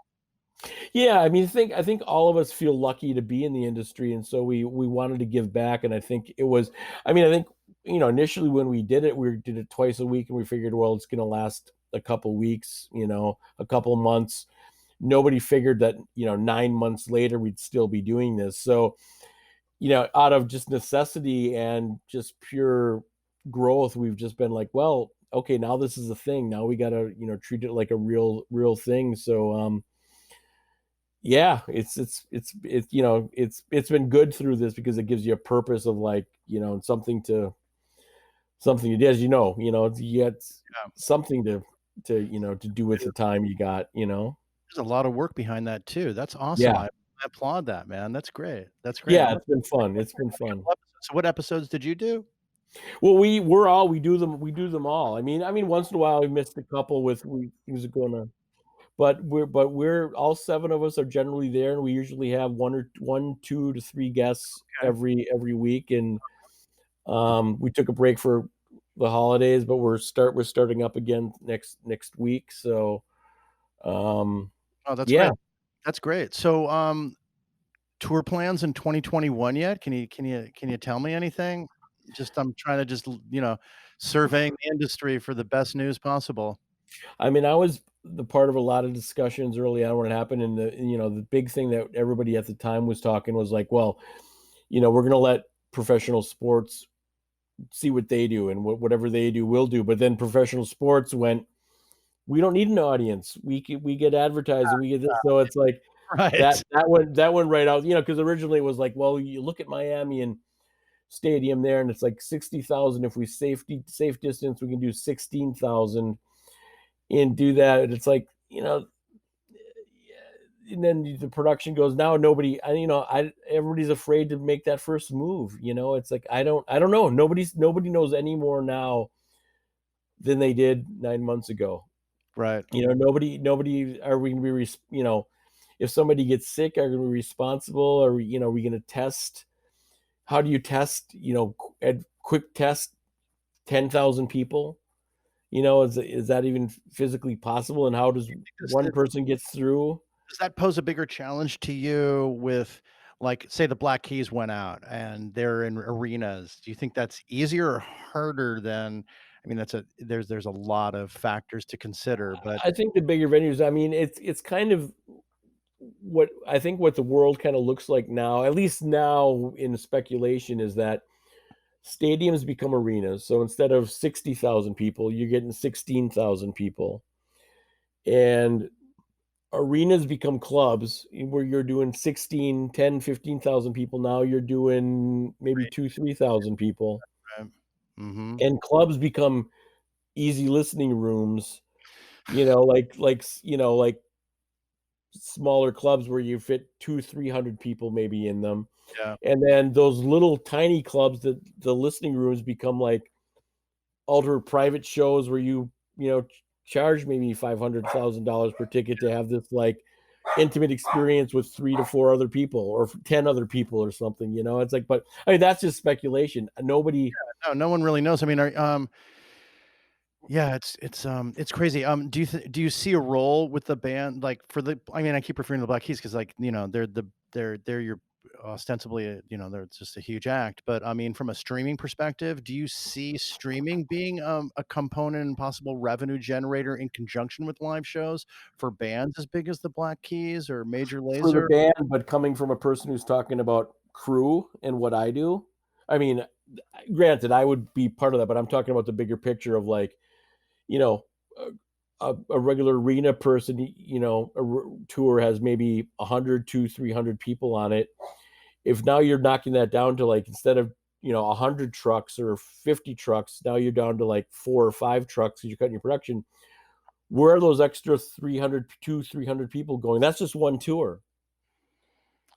Yeah, I mean, I think all of us feel lucky to be in the industry, and so we wanted to give back. And I think it was, I mean, I think initially when we did it, we did it twice a week, and we figured, well, it's going to last a couple weeks, a couple months. Nobody figured that 9 months later we'd still be doing this. So out of just necessity and just pure growth, we've just been like, well, okay, now this is a thing. Now we got to treat it like a real thing. So yeah, it's been good through this because it gives you a purpose of like something to do. As you get Yeah. something to do with the time you got. There's a lot of work behind that too. That's awesome. Yeah, I applaud that, man. That's great. That's great. yeah, it's been fun. It's been fun. So what episodes did you do? Well, we do them all. I mean, once in a while we missed a couple with things are going on. But we're all 7 of us are generally there, and we usually have 2 to 3 guests Okay. every week. And we took a break for the holidays, but we're starting up again next week. So Oh, that's Yeah. great. That's great. So, tour plans in 2021 yet? Can you tell me anything? Just I'm trying to just surveying the industry for the best news possible. I mean, I was the part of a lot of discussions early on when it happened, and the big thing that everybody at the time was talking was like, well, we're going to let professional sports see what they do, and whatever they do, we'll do. But then professional sports went, we don't need an audience. We get advertising, we get this. So it's like Right. that went right out. Because originally it was like, well, you look at Miami and stadium there, and it's like 60,000. If we safe distance, we can do 16,000 and do that. And it's like, and then the production goes, now nobody, everybody's afraid to make that first move. It's like, I don't know. Nobody knows any more now than they did 9 months ago. Right. Nobody, are we going to be, if somebody gets sick, are we going to be responsible? Are we going to test? How do you test, quick test 10,000 people? Is that even physically possible? And how does Does one that person get through? does that pose a bigger challenge to you with, like, say, the Black Keys went out and they're in arenas? Do you think that's easier or harder than I mean, there's a lot of factors to consider, but I think the bigger venues, I mean, it's kind of what the world kind of looks like now, at least now in speculation, is that stadiums become arenas. So instead of 60,000 people, you're getting 16,000 people. And arenas become clubs where you're doing 16, 10, 15,000 people. Now you're doing maybe 2, 3,000 people. right. Mhm. And clubs become easy listening rooms, like smaller clubs where you fit 2, 300 people maybe in them. Yeah. And then those little tiny clubs, that the listening rooms become like ultra private shows where charge maybe $500,000 per ticket to have this like intimate experience with 3 to 4 other people or 10 other people or something. It's like, but I mean, that's just speculation. Nobody. No, no one really knows. I mean, yeah, it's crazy. Do you see a role with the band, like, for the I mean, I keep referring to the Black Keys because, like, they're your ostensibly, they're just a huge act, but, I mean, from a streaming perspective, do you see streaming being, a component and possible revenue generator in conjunction with live shows for bands as big as the Black Keys or Major For the Lazer? band, but coming from a person who's talking about crew and what I do, I mean, granted, I would be part of that, but I'm talking about the bigger picture of like, you know, a regular arena person, tour has maybe 100 to 300 people on it. If now you're knocking that down to like, instead of 100 trucks or 50 trucks, now you're down to like 4 or 5 trucks, you're cutting your production. Where are those extra 300 people going? That's just one tour.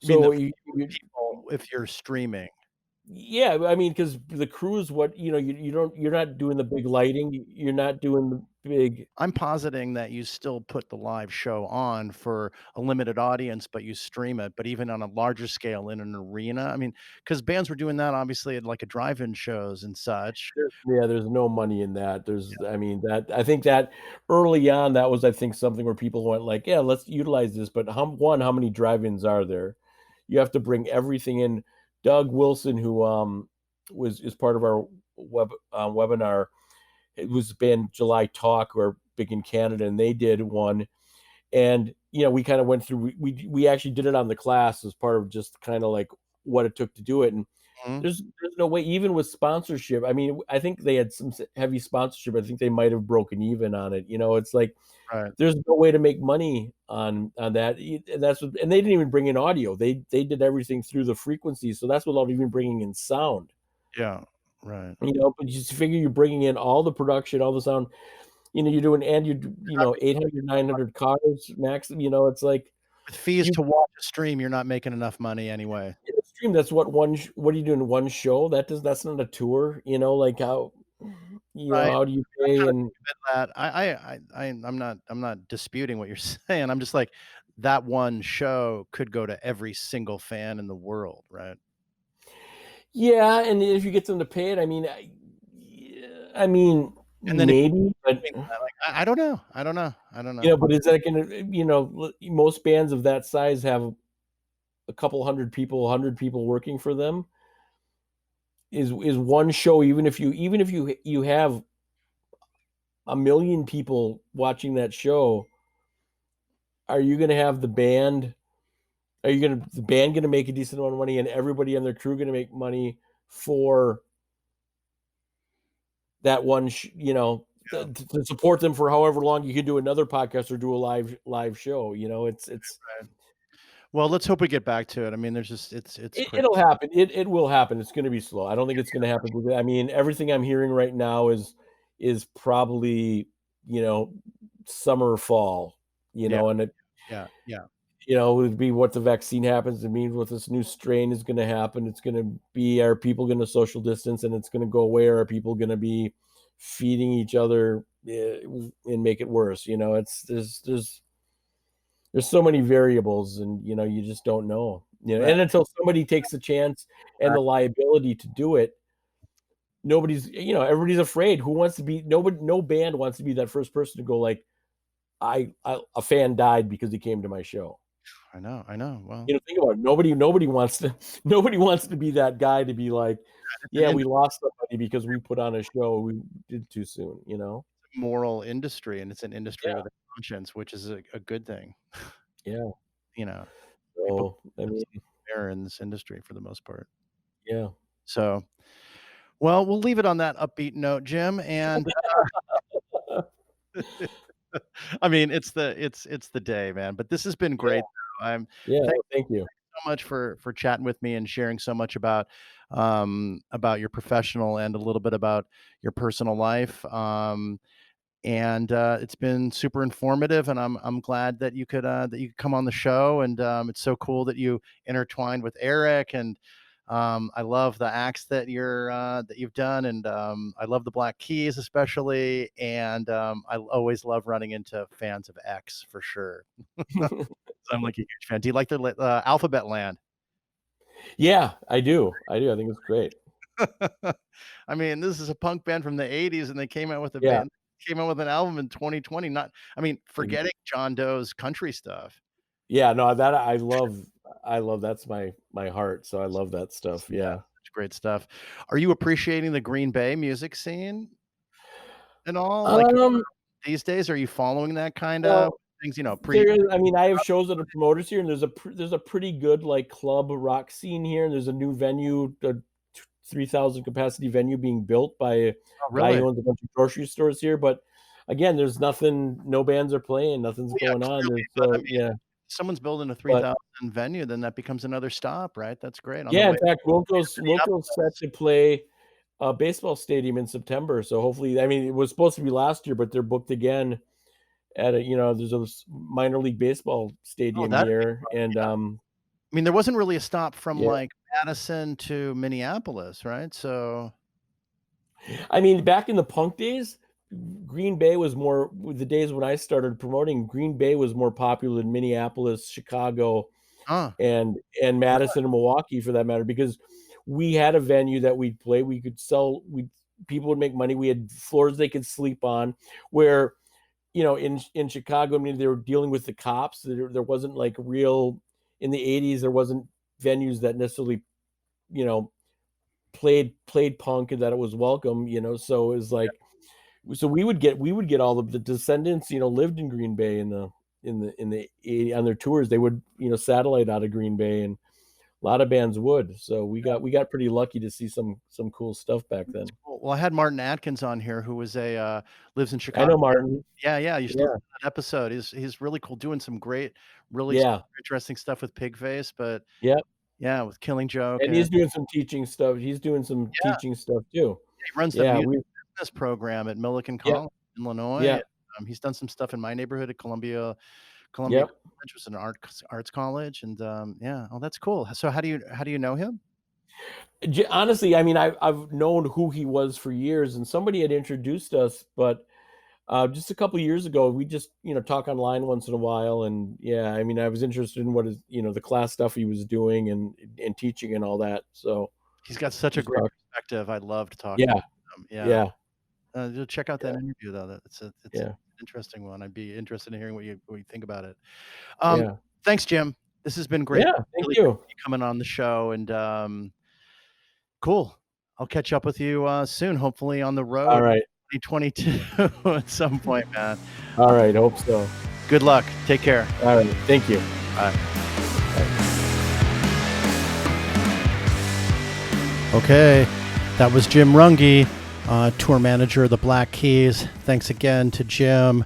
I mean, the So people if you're streaming. yeah, I mean, because the crew is what you're not doing the big lighting, you're not doing the big. I'm positing that you still put the live show on for a limited audience, but you stream it, but even on a larger scale in an arena, I mean, because bands were doing that obviously at, like, a drive-in shows and such. There's no money in that. I mean, that I think that early on, that was, I think, something where people went like, yeah, let's utilize this. But how many drive-ins are there? You have to bring everything in. Doug Wilson, who is part of our webinar, it was the band July Talk, who are big in Canada, and they did one. And we kind of went through. We actually did it on the class as part of just kind of like what it took to do it. And Mhm. there's no way, even with sponsorship. I mean, I think they had some heavy sponsorship. I think they might have broken even on it. It's like Right. there's no way to make money on that. And they didn't even bring in audio. They did everything through the frequencies. So that's without even bringing in sound. Yeah. Right. But you just figure you're bringing in all the production, all the sound. You're doing, and I 800, 900 cars max. It's like With fees you to watch a stream, you're not making enough money anyway. in a stream. That's what are you doing? One show? That's not a tour. Like how. Right. How do you I pay? kinda And think of it that I'm not disputing what you're saying, I'm just like, that one show could go to every single fan in the world, right? yeah, and if you get them to pay it, I mean, yeah, I mean, And then if maybe, but you think that, like, I don't know. I don't know. I don't you know. know, but is that gonna, most bands of that size have a couple hundred people, 100 people working for them. Is one show, even if you have a million people watching that show, are you going to have the band? Are you going to the band going to make a decent amount of money, and everybody on their crew going to make money for that one? Yeah. To support them for however long you could do another podcast or do a live show. It's Right. Well, let's hope we get back to it. I mean, there's just it's crazy. it'll happen. It will happen. It's going to be slow. I don't think it's going to happen. I mean, everything I'm hearing right now is probably summer, fall. Yeah. And it Yeah. Yeah. would be what the vaccine happens. It means what this new strain is going to happen. It's going to be, are people going to social distance and it's going to go away, or are people going to be feeding each other and make it worse? It's there's so many variables, and you just don't know. Right. And until somebody takes a chance and the liability to do it, everybody's afraid. Who wants to be nobody no band wants to be that first person to go like, I a fan died because he came to my show. I know. I know. Well, Think about it. Nobody wants to nobody wants to be that guy to be like, it's yeah, we lost somebody because we put on a show we did too soon. a moral industry, and it's an industry Yeah, with a conscience, which is a good thing. yeah. You know, people So I mean, are in this industry for the most part. yeah. So, well, we'll leave it on that upbeat note, Jim. And I mean, it's the day, man. But this has been Yeah, great. I'm yeah. thank Thank you. you so much for chatting with me and sharing so much about your professional and a little bit about your personal life. And it's been super informative, and I'm glad that you could come on the show. And it's so cool that you intertwined with Eric. And I love the acts that you've done, and I love the Black Keys especially. And I always love running into fans of X for sure. I'm like a huge fan. Do you like the Alphabet Land? Yeah, I do. I do. I think it's great. I mean, this is a punk band from the '80s, and they Yeah. came out with an album in 2020. Not, I mean, forgetting John Doe's country stuff. Yeah, no, that I love that's my heart. So I love that stuff. Yeah, Yeah. such great stuff. Are you appreciating the Green Bay music scene and all? Like Um, these days, are you following that kind of well, things? Pre. there is, I mean, I have shows that are promoters here, and there's a pretty good like club rock scene here, and there's a new venue, a 3,000 capacity venue being built by a Oh, guy really? who owns a bunch of grocery stores here. But again, there's nothing, no bands are playing, nothing's Well, yeah, going on. clearly, There's but I mean, yeah, if someone's building a but 3,000 venue, then that becomes another stop, right? That's great on the yeah, in way fact, Wilco's set Minneapolis. to play a baseball stadium in September. So hopefully, I mean, it was supposed to be last year, but they're booked again at there's a minor league baseball Oh, stadium that'd be here, fun. and Yeah. I mean, there wasn't really a stop from, yeah, like, Madison to Minneapolis, right? So I mean, back in the punk days, Green Bay was more, with the days when I started promoting. Green Bay was more popular than Minneapolis, Chicago, huh, and Madison and Milwaukee for that matter, because we had a venue that we'd play. We could sell. We People would make money. We had floors they could sleep on. Where in Chicago, I mean, they were dealing with the cops. There wasn't like real in the '80s. There wasn't venues that necessarily you know played punk and that it was welcome. So it was like, so we would get all of the Descendants. Lived in Green Bay in the 80, on their tours. They would satellite out of Green Bay, and a lot of bands would. So we got pretty lucky to see some cool stuff back that's then. cool. Well, I had Martin Atkins on here who lives in I Chicago. know Martin. Yeah, yeah, you should Yeah, listen to that episode. He's really cool, doing some great, really yeah, interesting stuff with Pigface, but yeah. yeah, with Killing Joke. And And he's doing some teaching stuff. He's doing some yeah, teaching stuff too. he runs the Yeah, music we business program at Millikan Yep, College in Illinois. yeah, And, he's done some stuff in my neighborhood at Columbia yep. College, was an arts college. And yeah, oh, that's cool. So how do you know him? Honestly, I mean, I've known who he was for years, and somebody had introduced us, but just a couple of years ago, we just talk online once in a while, and yeah, I mean, I was interested in what is the class stuff he was doing and teaching and all that. So He's got such a just great talk. perspective. I loved talking Yeah, with him. Yeah. yeah, Check out that Yeah. interview though. It's an Yeah. interesting one. I'd be interested in hearing what you think about it. Yeah. Thanks, Jim. This has been great. Yeah. Thank Really you. appreciate you coming on the show, and cool. I'll catch up with you soon, hopefully on the All road, right. 2022 at some point, man. All right. Hope so. Good luck. Take care. All right. Thank you. Bye. Bye. Okay, that was Jim Runge, tour manager of the Black Keys. Thanks again to Jim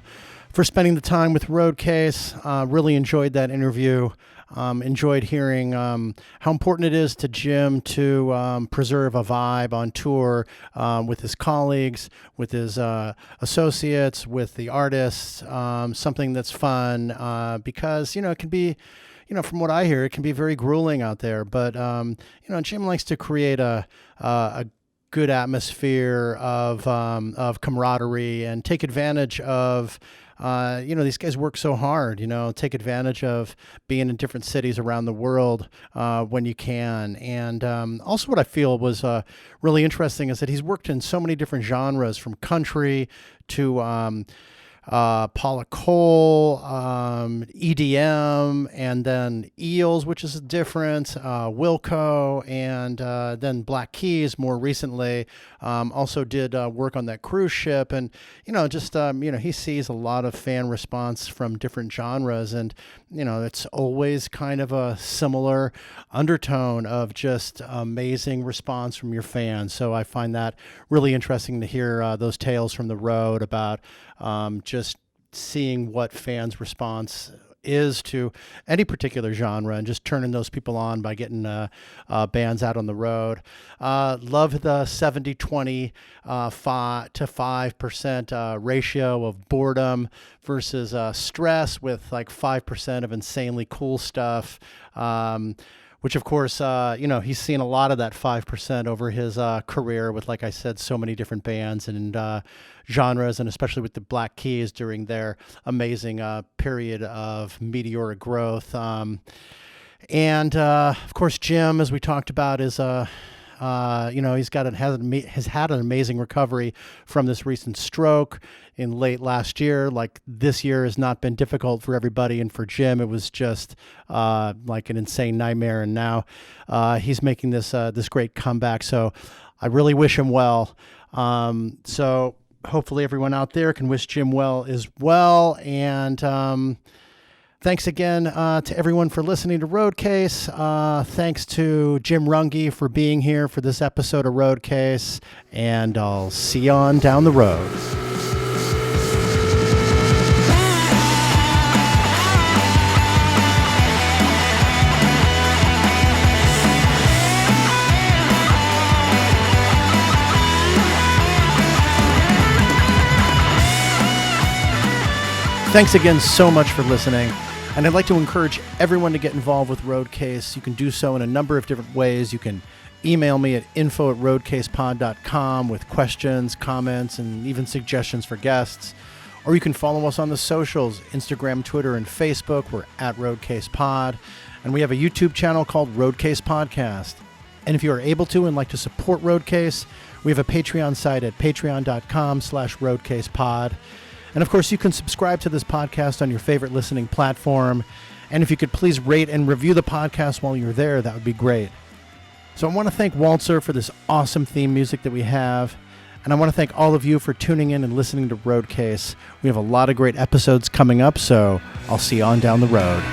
for spending the time with Roadcase. Really enjoyed that interview. Enjoyed hearing how important it is to Jim to preserve a vibe on tour with his colleagues, with his associates, with the artists, something that's fun because, it can be, from what I hear, it can be very grueling out there. But, Jim likes to create a good atmosphere of camaraderie and take advantage of these guys work so hard, take advantage of being in different cities around the world when you can. And also what I feel was really interesting is that he's worked in so many different genres, from country to Paula Cole, EDM, and then Eels, which is different, Wilco, and then Black Keys more recently. Also did work on that cruise ship, and he sees a lot of fan response from different genres, and it's always kind of a similar undertone of just amazing response from your fans. So I find that really interesting to hear those tales from the road about just seeing what fans' response is to any particular genre and just turning those people on by getting bands out on the road. Love the 70-20 5 to 5% ratio of boredom versus stress, with like 5% of insanely cool stuff. Which, of course, he's seen a lot of that 5% over his career with, like I said, so many different bands and genres, and especially with the Black Keys during their amazing period of meteoric growth. And of course, Jim, as we talked about, is has had an amazing recovery from this recent stroke in late last year. Like, this year has not been difficult for everybody, and for Jim, it was just like an insane nightmare. And now he's making this great comeback. So I really wish him well. So hopefully everyone out there can wish Jim well as well. And thanks again to everyone for listening to Roadcase. Thanks to Jim Runge for being here for this episode of Roadcase. And I'll see you on down the road. Thanks again so much for listening. And I'd like to encourage everyone to get involved with Roadcase. You can do so in a number of different ways. You can email me at info@roadcasepod.com with questions, comments, and even suggestions for guests. Or you can follow us on the socials, Instagram, Twitter, and Facebook. We're at RoadcasePod. And we have a YouTube channel called Roadcase Podcast. And if you are able to and like to support Roadcase, we have a Patreon site at patreon.com/RoadcasePod. And of course, you can subscribe to this podcast on your favorite listening platform. And if you could please rate and review the podcast while you're there, that would be great. So I want to thank Walter for this awesome theme music that we have. And I want to thank all of you for tuning in and listening to Roadcase. We have a lot of great episodes coming up, so I'll see you on down the road.